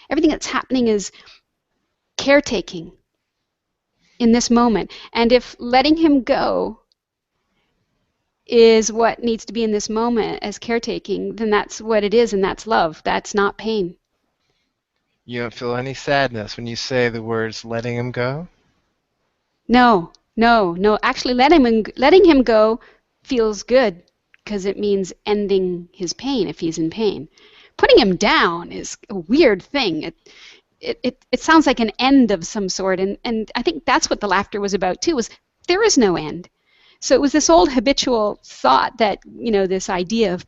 Everything that's happening is caretaking in this moment. And if letting him go is what needs to be in this moment as caretaking, then that's what it is, and that's love. That's not pain. You don't feel any sadness when you say the words letting him go? No. Actually, letting him go feels good because it means ending his pain if he's in pain. Putting him down is a weird thing. It sounds like an end of some sort, and I think that's what the laughter was about too, was there is no end. So it was this old habitual thought that, you know, this idea of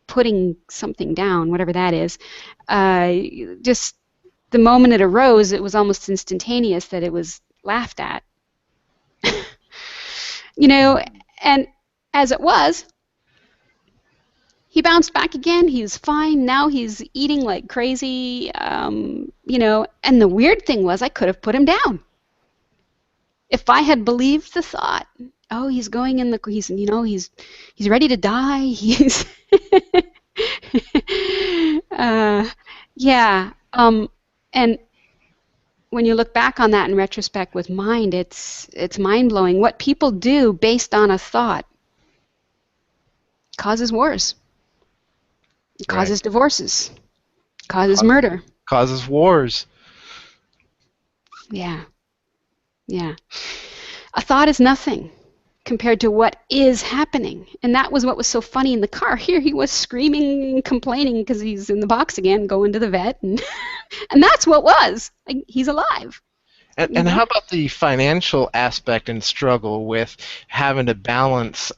putting something down, whatever that is, just the moment it arose, it was almost instantaneous that it was laughed at. You know, and as it was, he bounced back again. He was fine. Now he's eating like crazy, you know, and the weird thing was I could have put him down. If I had believed the thought, oh, he's going in the, he's, you know, he's ready to die. He's, yeah. And when you look back on that in retrospect with mind, it's mind-blowing. What people do based on a thought causes wars, causes divorces, causes murder. Causes wars. Yeah. A thought is nothing compared to what is happening. And that was what was so funny in the car. Here he was screaming and complaining because he's in the box again, going to the vet. And, and that's what was. Like, he's alive. And how about the financial aspect and struggle with having to balance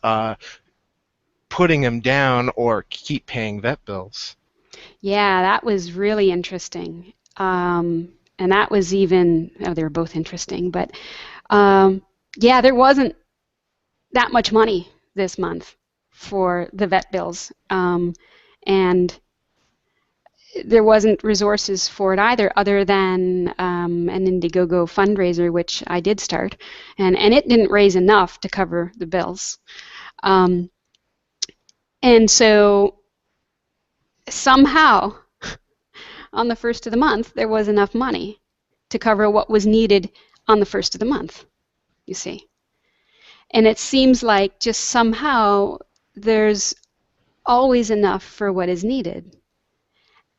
putting him down or keep paying vet bills? Yeah, that was really interesting. And that was even, oh, they were both interesting, but yeah, there wasn't that much money this month for the vet bills. And there wasn't resources for it either, other than an Indiegogo fundraiser, which I did start, and it didn't raise enough to cover the bills. And so somehow, on the first of the month, there was enough money to cover what was needed on the first of the month, you see. And it seems like just somehow there's always enough for what is needed.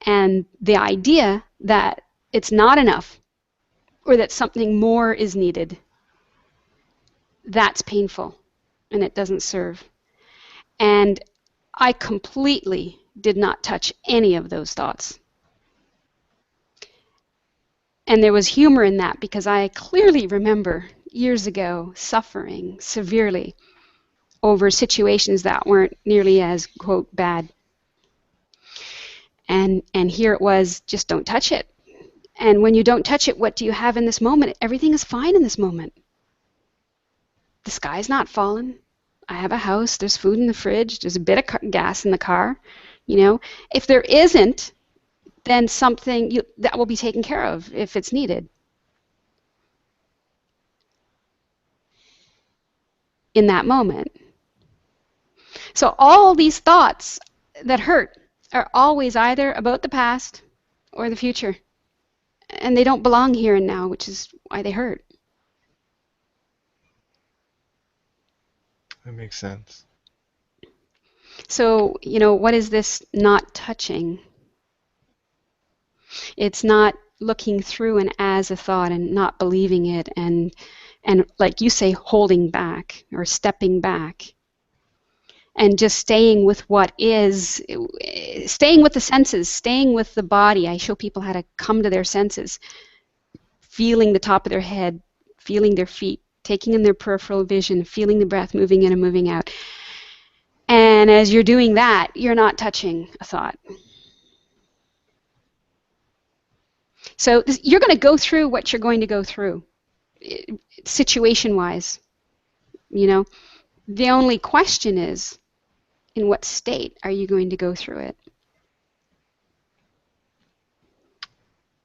And the idea that it's not enough or that something more is needed, that's painful and it doesn't serve. And I completely did not touch any of those thoughts. And there was humor in that because I clearly remember years ago suffering severely over situations that weren't nearly as, quote, bad. And here it was, just don't touch it. And when you don't touch it, what do you have in this moment? Everything is fine in this moment. The sky's not falling. I have a house. There's food in the fridge. There's a bit of gas in the car. You know, if there isn't, then something that will be taken care of if it's needed. In that moment. So all these thoughts that hurt are always either about the past or the future. And they don't belong here and now, which is why they hurt. That makes sense. So, you know, what is this not touching? It's not looking through and as a thought and not believing it and like you say, holding back or stepping back. and just staying with what is, staying with the senses, staying with the body. I show people how to come to their senses, feeling the top of their head, feeling their feet, taking in their peripheral vision, feeling the breath moving in and moving out. And as you're doing that, you're not touching a thought. So you're going to go through what you're going to go through, situation-wise. You know, the only question is, in what state are you going to go through it?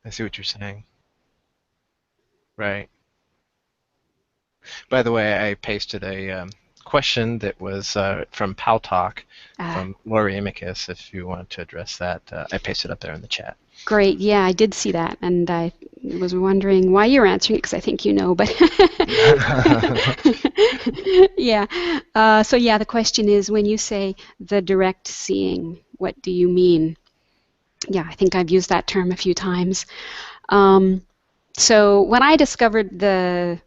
I see what you're saying. Right. By the way, I pasted a question that was from Paltalk from Lori Amicus. If you want to address that, I pasted up there in the chat. Great. Yeah, I did see that, and I was wondering why you're answering it, because I think you know, but yeah. So yeah, the question is, when you say the direct seeing, what do you mean? Yeah, I think I've used that term a few times. So when I discovered the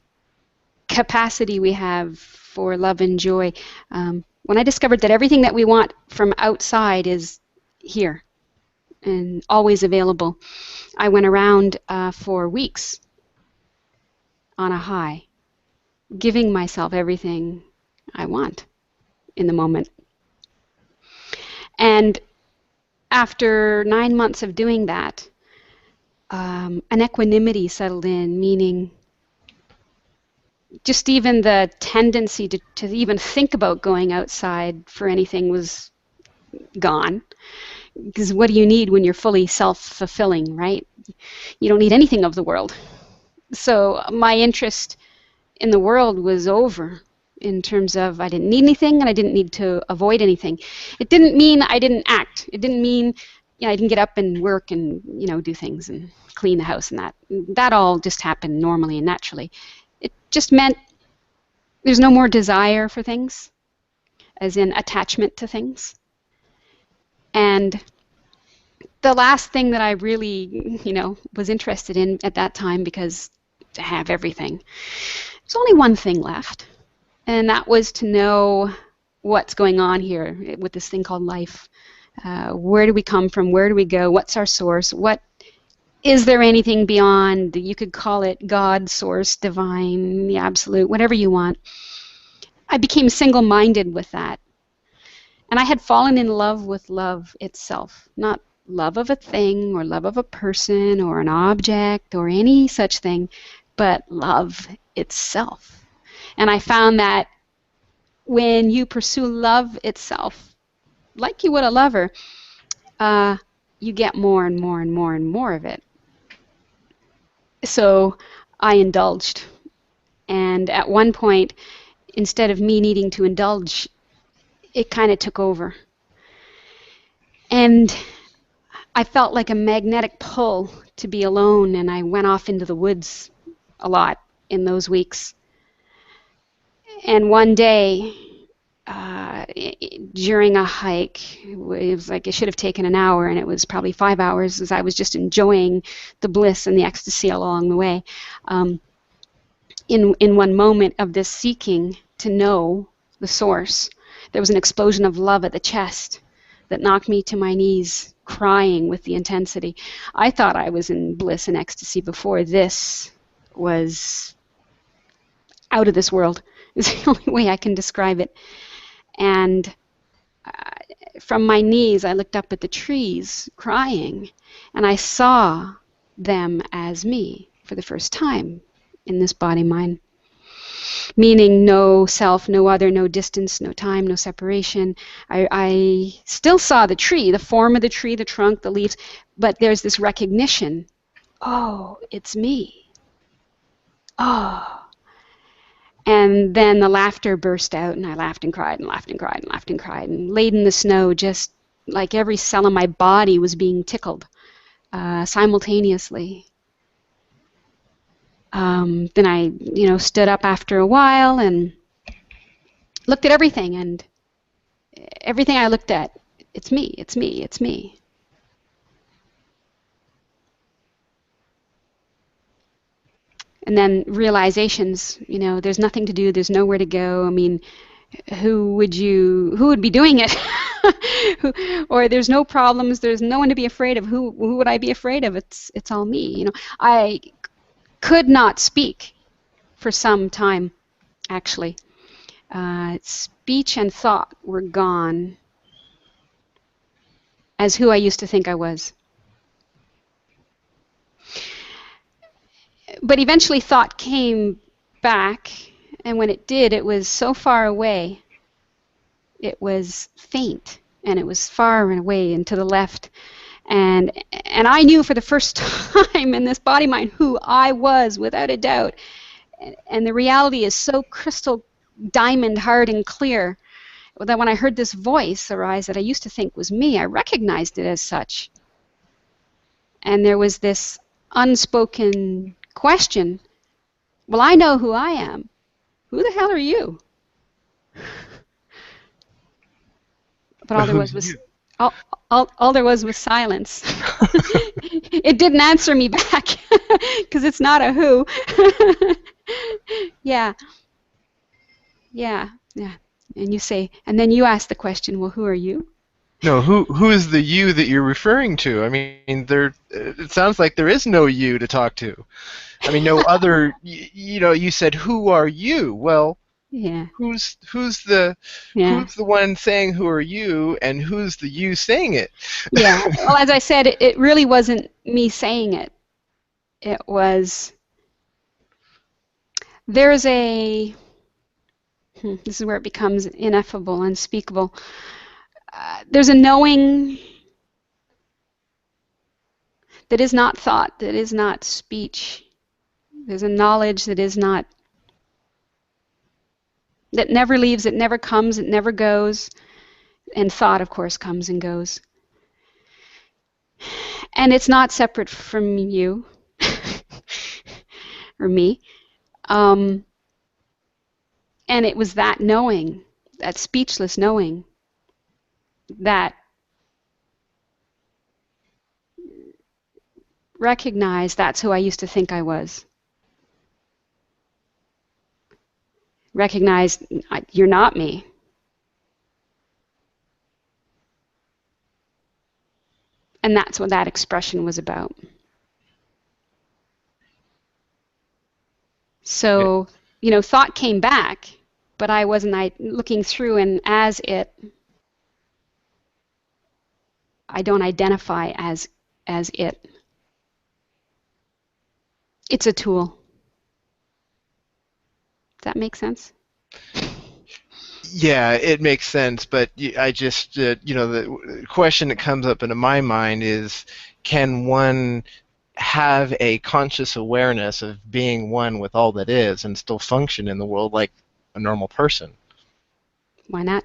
capacity we have for love and joy, when I discovered that everything that we want from outside is here and always available, I went around for weeks on a high, giving myself everything I want in the moment. And after 9 months of doing that, an equanimity settled in, meaning just even the tendency to even think about going outside for anything was gone. Because what do you need when you're fully self-fulfilling, right? You don't need anything of the world. So my interest in the world was over, in terms of I didn't need anything and I didn't need to avoid anything. It didn't mean I didn't act. It didn't mean, you know, I didn't get up and work and, you know, do things and clean the house and that. That all just happened normally and naturally. It just meant there's no more desire for things, as in attachment to things. And the last thing that I really, you know, was interested in at that time, because to have everything, there's only one thing left, and that was to know what's going on here with this thing called life. Where do we come from? Where do we go? What's our source? What is there anything beyond? You could call it God, source, divine, the absolute, whatever you want. I became single-minded with that. And I had fallen in love with love itself, not love of a thing or love of a person or an object or any such thing, but love itself. And I found that when you pursue love itself, like you would a lover, you get more and more and more and more of it. So I indulged. And at one point, instead of me needing to indulge, it kind of took over. And I felt like a magnetic pull to be alone, and I went off into the woods a lot in those weeks. And one day, during a hike, it was like it should have taken an hour, and it was probably 5 hours, as I was just enjoying the bliss and the ecstasy along the way. In one moment of this seeking to know the source, there was an explosion of love at the chest that knocked me to my knees, crying with the intensity. I thought I was in bliss and ecstasy before. This was out of this world. It's the only way I can describe it. And from my knees, I looked up at the trees, crying, and I saw them as me for the first time in this body-mind. Meaning no self, no other, no distance, no time, no separation. I still saw the tree, the form of the tree, the trunk, the leaves, but there's this recognition. Oh, it's me. Oh. And then the laughter burst out, and I laughed and cried and laughed and cried and laughed and cried, and laid in the snow, just like every cell in my body was being tickled simultaneously. Then I, stood up after a while and looked at everything, and everything I looked at, it's me, it's me, it's me. And then realizations, there's nothing to do, there's nowhere to go. I mean, who would be doing it? Or there's no problems, there's no one to be afraid of. Who would I be afraid of? It's all me. You know, I could not speak for some time, actually. Speech and thought were gone as who I used to think I was. But eventually thought came back, and when it did, it was so far away. It was faint, and it was far and away and to the left. And I knew for the first time in this body mind who I was, without a doubt. And the reality is so crystal diamond hard and clear that when I heard this voice arise that I used to think was me, I recognized it as such. And there was this unspoken question, well, I know who I am. Who the hell are you? But all there was all there was silence. It didn't answer me back because it's not a who. Yeah. And you say, and then you ask the question, well, who are you? No, who is the you that you're referring to? I mean, it sounds like there is no you to talk to. I mean, no other. You said, who are you? Well, yeah. Who's the one saying who are you, and who's the you saying it? Yeah. Well, as I said, it really wasn't me saying it. It was. There's a. This is where it becomes ineffable, unspeakable. There's a knowing that is not thought, that is not speech. There's a knowledge that is not, that never leaves, it never comes, it never goes. And thought, of course, comes and goes. And it's not separate from you or me. And it was that knowing, that speechless knowing, that recognized that's who I used to think I was. Recognized you're not me. And that's what that expression was about. So, thought came back, but I wasn't looking through, and as it, I don't identify as it. It's a tool. Does that make sense? Yeah, it makes sense, but I just, the question that comes up into my mind is, can one have a conscious awareness of being one with all that is and still function in the world like a normal person? Why not?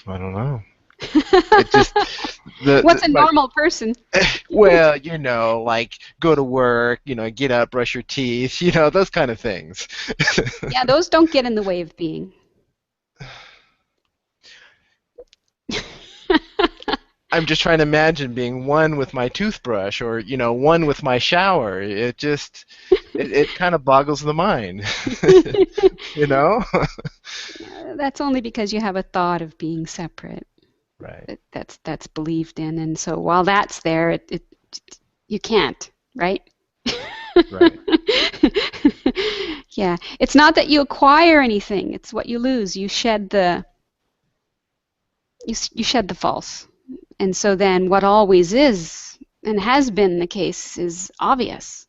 I don't know. It just, what's a normal person? Well, like go to work, get up, brush your teeth, those kind of things. Yeah, those don't get in the way of being. I'm just trying to imagine being one with my toothbrush or, one with my shower. It just, it kind of boggles the mind, That's only because you have a thought of being separate. Right. That's believed in, and so while that's there, you can't, right? Right. Yeah, it's not that you acquire anything; it's what you lose. You shed the false, and so then what always is and has been the case is obvious.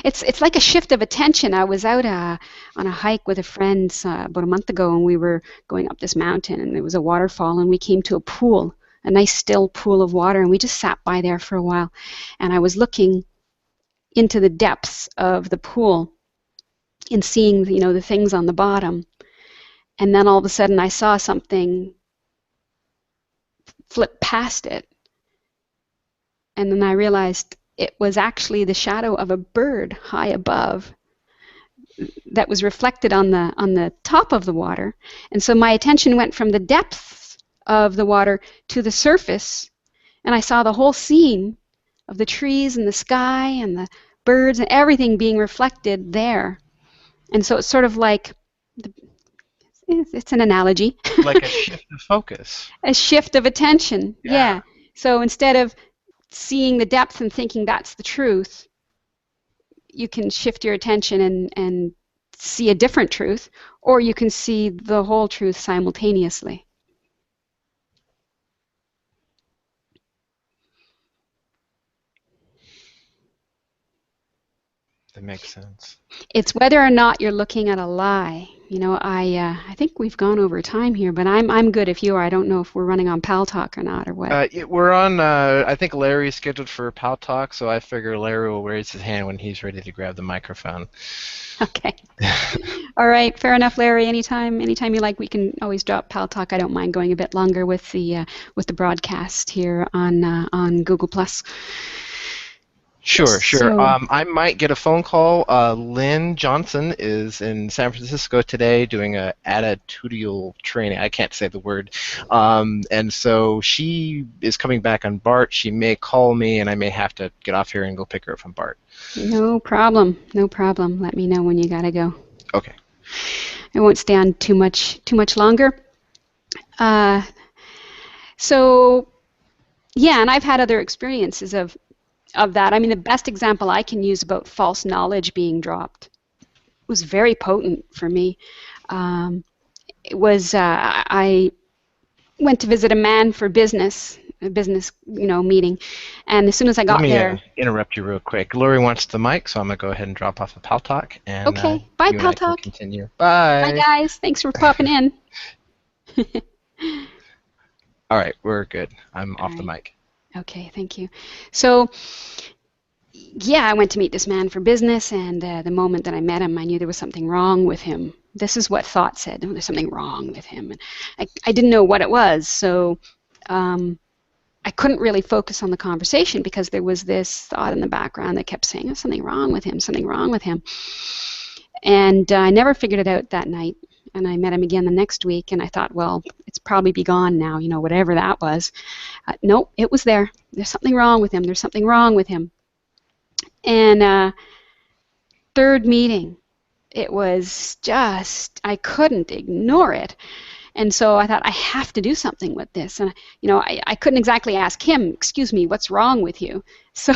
It's like a shift of attention. I was out on a hike with a friend about a month ago, and we were going up this mountain, and there was a waterfall, and we came to a pool, a nice still pool of water, and we just sat by there for a while. And I was looking into the depths of the pool and seeing, the things on the bottom. And then all of a sudden I saw something flip past it. And then I realized it was actually the shadow of a bird high above that was reflected on the top of the water. And so my attention went from the depths of the water to the surface, and I saw the whole scene of the trees and the sky and the birds and everything being reflected there. And so it's sort of like, it's an analogy. Like a shift of focus. A shift of attention, yeah. So instead of seeing the depth and thinking that's the truth, you can shift your attention and see a different truth, or you can see the whole truth simultaneously. That makes sense. It's whether or not you're looking at a lie. You know, I think we've gone over time here, but I'm good if you are. I don't know if we're running on Pal Talk or not, or what. We're on, I think Larry's scheduled for Pal Talk, so I figure Larry will raise his hand when he's ready to grab the microphone. Okay. All right, fair enough, Larry. Anytime you like, we can always drop Pal Talk. I don't mind going a bit longer with the broadcast here on Google Plus. Sure. So, I might get a phone call. Lynn Johnson is in San Francisco today doing a attitudinal training. I can't say the word. And so she is coming back on BART. She may call me, and I may have to get off here and go pick her up from BART. No problem. Let me know when you gotta go. Okay. I won't stay on too much longer. So, yeah, and I've had other experiences of that. I mean, the best example I can use about false knowledge being dropped was very potent for me. It was I went to visit a man for a business meeting, and as soon as I got there. Let me interrupt you real quick. Lori wants the mic, so I'm gonna go ahead and drop off of Pal Talk. And, okay, bye, you Pal and I can Talk. continue. Bye. Bye, guys. Thanks for popping in. All right, we're good. I'm off the mic. Okay, thank you. So, yeah, I went to meet this man for business, and the moment that I met him, I knew there was something wrong with him. This is what thought said. Oh, there's something wrong with him. And I didn't know what it was, so I couldn't really focus on the conversation because there was this thought in the background that kept saying, "There's something wrong with him, something wrong with him." And I never figured it out that night. And I met him again the next week, and I thought, well, it's probably be gone now, whatever that was. Nope, it was there. There's something wrong with him. There's something wrong with him. And third meeting, it was just, I couldn't ignore it. And so I thought, I have to do something with this. And, I couldn't exactly ask him, "Excuse me, what's wrong with you?" So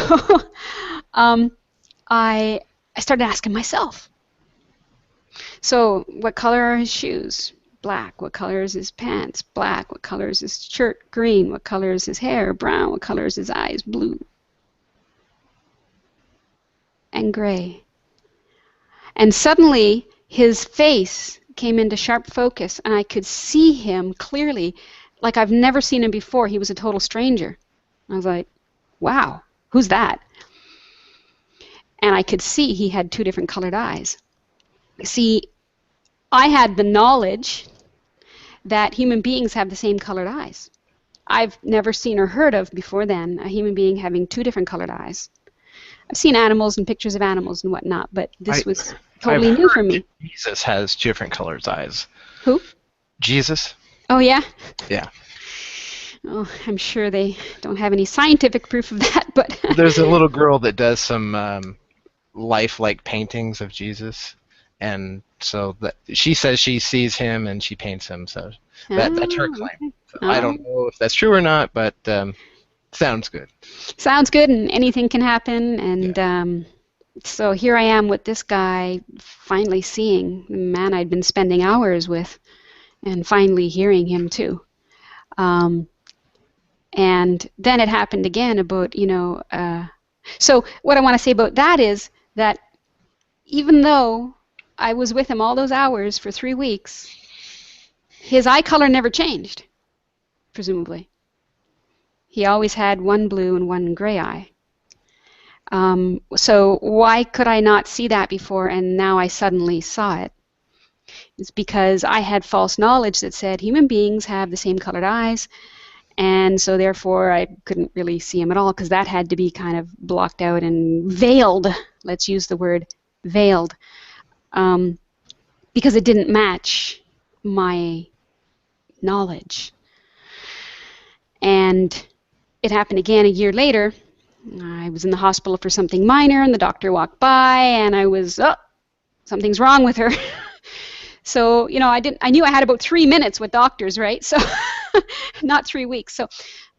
I started asking myself. So, what color are his shoes? Black. What color is his pants? Black. What color is his shirt? Green. What color is his hair? Brown. What color is his eyes? Blue. And gray. And suddenly, his face came into sharp focus, and I could see him clearly, like I've never seen him before. He was a total stranger. I was like, wow, who's that? And I could see he had two different colored eyes. See, I had the knowledge that human beings have the same colored eyes. I've never seen or heard of before then a human being having two different colored eyes. I've seen animals and pictures of animals and whatnot, but this was totally new for me. Jesus has two different colored eyes. Who? Jesus. Oh, yeah? Yeah. Oh, I'm sure they don't have any scientific proof of that, but... There's a little girl that does some lifelike paintings of Jesus. And so she says she sees him and she paints him, so that's her claim. Okay. So I don't know if that's true or not, but sounds good. Sounds good, and anything can happen. And so here I am with this guy finally seeing the man I'd been spending hours with, and finally hearing him too. And then it happened again about, so what I want to say about that is that even though I was with him all those hours for 3 weeks, his eye color never changed, presumably. He always had one blue and one gray eye. So why could I not see that before, and now I suddenly saw it? It's because I had false knowledge that said human beings have the same colored eyes, and so therefore I couldn't really see him at all, because that had to be kind of blocked out and veiled. Let's use the word veiled. Because it didn't match my knowledge. And it happened again a year later. I was in the hospital for something minor, and the doctor walked by, and I was, something's wrong with her. So, I knew I had about 3 minutes with doctors, right? So, not 3 weeks. So,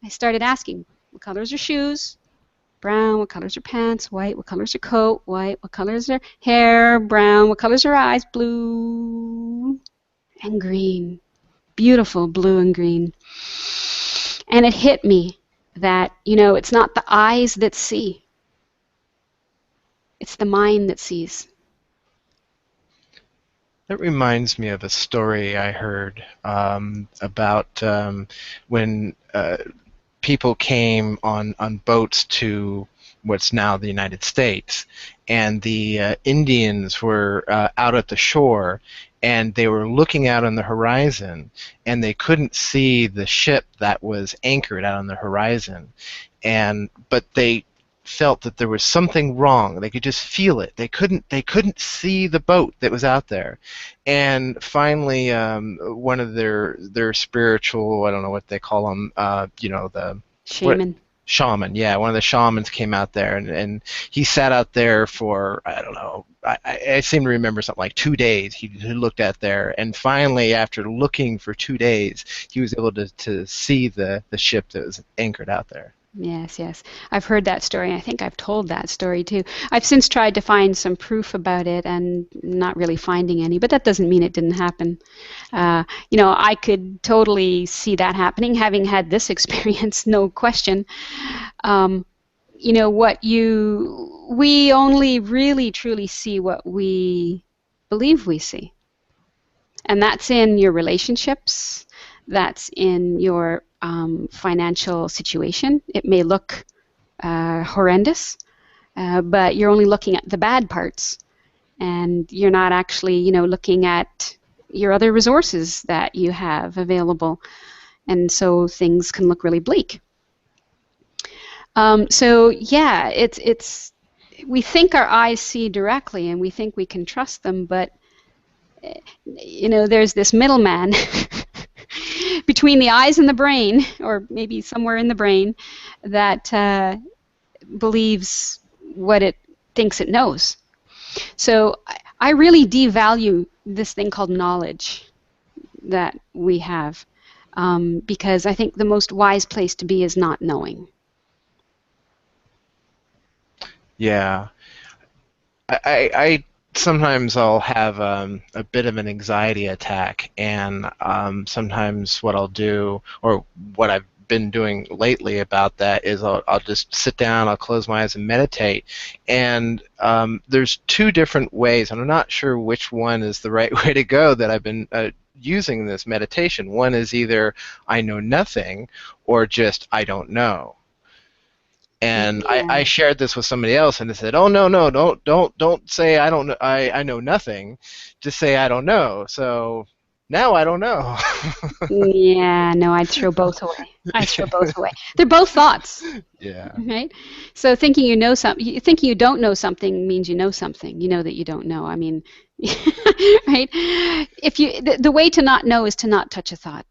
I started asking, what colors are shoes? Brown. What colors are pants? White. What colors are coat? White. What colors are hair? Brown. What colors are eyes? Blue and green. Beautiful blue and green. And it hit me that, it's not the eyes that see. It's the mind that sees. That reminds me of a story I heard about when people came on boats to what's now the United States, and the Indians were out at the shore, and they were looking out on the horizon, and they couldn't see the ship that was anchored out on the horizon, but they felt that there was something wrong. They could just feel it. They couldn't see the boat that was out there. And finally, one of their spiritual, I don't know what they call them, the shaman. Shaman, yeah, one of the shamans came out there, and he sat out there for, I don't know, I seem to remember something like 2 days he looked out there, and finally, after looking for 2 days, he was able to see the ship that was anchored out there. Yes, yes. I've heard that story. I think I've told that story too. I've since tried to find some proof about it and not really finding any, but that doesn't mean it didn't happen. I could totally see that happening, having had this experience, no question. We only really truly see what we believe we see. And that's in your relationships, that's in your financial situation. It may look horrendous, but you're only looking at the bad parts, and you're not actually, looking at your other resources that you have available, and so things can look really bleak. It's we think our eyes see directly, and we think we can trust them, but there's this middleman between the eyes and the brain, or maybe somewhere in the brain, that believes what it thinks it knows. So I really devalue this thing called knowledge that we have, because I think the most wise place to be is not knowing. Yeah. I sometimes I'll have a bit of an anxiety attack, and sometimes what I'll do, or what I've been doing lately about that, is I'll just sit down, I'll close my eyes and meditate, and there's 2 different ways, and I'm not sure which one is the right way to go that I've been using this meditation. One is either I know nothing, or just I don't know. And Yeah. I shared this with somebody else, and they said, "Oh no, don't say I don't know. I know nothing. Just say I don't know." So now I don't know. Yeah, no, I'd throw both away. They're both thoughts. Yeah. Right? So thinking you know something, thinking you don't know something means you know something. You know that you don't know. I mean, right? The way to not know is to not touch a thought.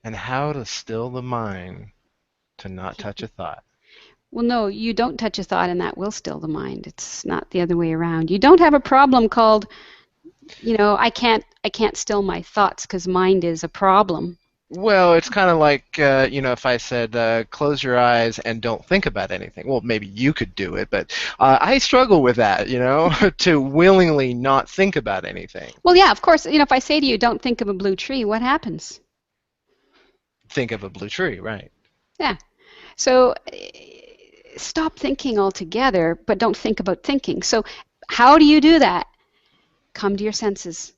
And how to still the mind to not touch a thought. Well, no, you don't touch a thought, and that will still the mind. It's not the other way around. You don't have a problem called, I can't still my thoughts because mind is a problem. Well, it's kind of like, if I said, close your eyes and don't think about anything. Well, maybe you could do it, but I struggle with that, to willingly not think about anything. Well, yeah, of course. If I say to you, don't think of a blue tree, what happens? Think of a blue tree, right? Yeah. So stop thinking altogether, but don't think about thinking. So how do you do that? Come to your senses.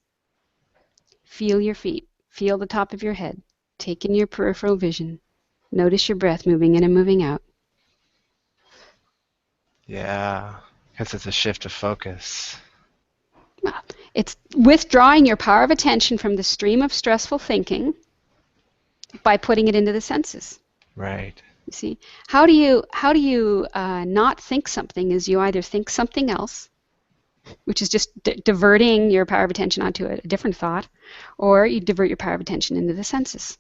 Feel your feet. Feel the top of your head. Take in your peripheral vision. Notice your breath moving in and moving out. Yeah, because it's a shift of focus. Well, it's withdrawing your power of attention from the stream of stressful thinking by putting it into the senses. Right. You see, how do you not think something? Is you either think something else, which is just diverting your power of attention onto a different thought, or you divert your power of attention into the senses.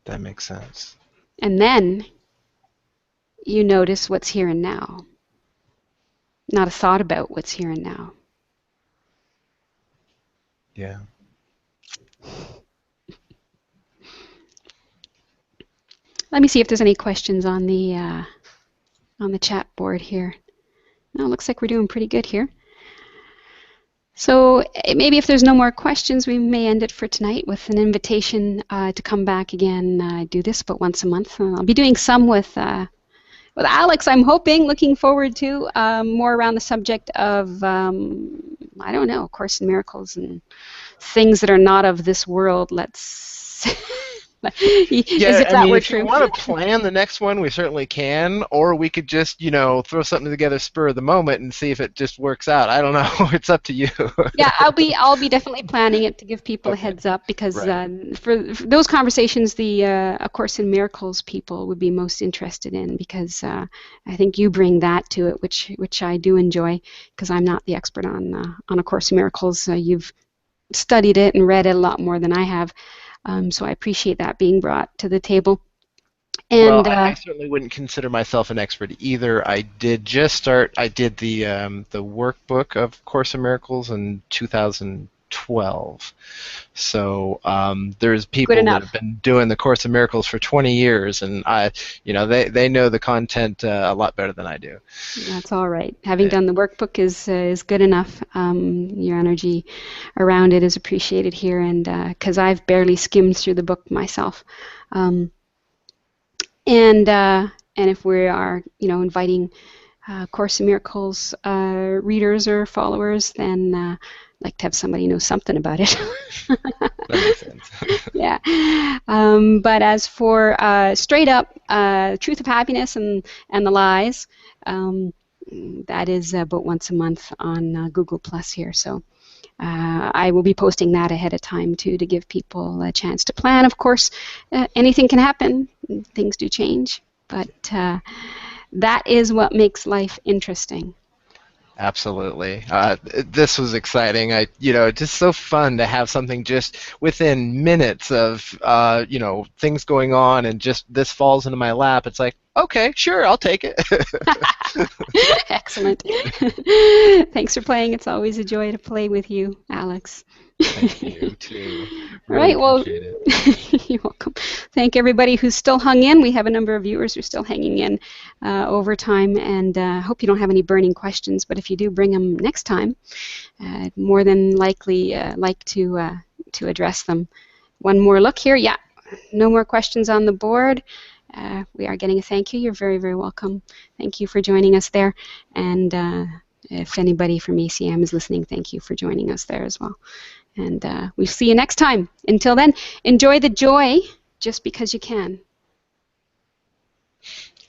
That makes sense. And then you notice what's here and now, not a thought about what's here and now. Yeah. Let me see if there's any questions on the chat board here. No, it looks like we're doing pretty good here. So maybe if there's no more questions, we may end it for tonight with an invitation to come back again. I do this about once a month. I'll be doing some with Alex, I'm hoping, looking forward to more around the subject of, I don't know, Course in Miracles and things that are not of this world. Let's as if that were if true. you want to plan the next one, we certainly can, or we could just, throw something together spur of the moment and see if it just works out. I don't know. It's up to you. Yeah, I'll be definitely planning it to give people a heads up, because for those conversations, the A Course in Miracles people would be most interested in, because I think you bring that to it, which I do enjoy, because I'm not the expert on A Course in Miracles. You've studied it and read it a lot more than I have. So I appreciate that being brought to the table. And well, I certainly wouldn't consider myself an expert either. I did just start. I did the workbook of Course in Miracles in 2012. So there's people that have been doing the Course in Miracles for 20 years, and they know the content a lot better than I do. That's all right. Having done the workbook is good enough. Your energy around it is appreciated here, and because I've barely skimmed through the book myself. And if we are, inviting Course in Miracles readers or followers, then I'd like to have somebody know something about it. That makes sense. Yeah. But as for straight up Truth of Happiness and the Lies, that is about once a month on Google Plus here. So I will be posting that ahead of time too, to give people a chance to plan. Of course, anything can happen. Things do change, but that is what makes life interesting. Absolutely. This was exciting. Just so fun to have something just within minutes of, things going on, and just this falls into my lap. It's like, okay, sure, I'll take it. Excellent. Thanks for playing. It's always a joy to play with you, Alex. Thank you, too. All right, well, appreciate it. You're welcome. Thank everybody who's still hung in. We have a number of viewers who are still hanging in over time, and I hope you don't have any burning questions, but if you do, bring them next time. I'd more than likely like to address them. One more look here. Yeah, no more questions on the board. We are getting a thank you. You're very, very welcome. Thank you for joining us there. And if anybody from ACM is listening, thank you for joining us there as well. And we'll see you next time. Until then, enjoy the joy just because you can.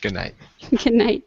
Good night. Good night.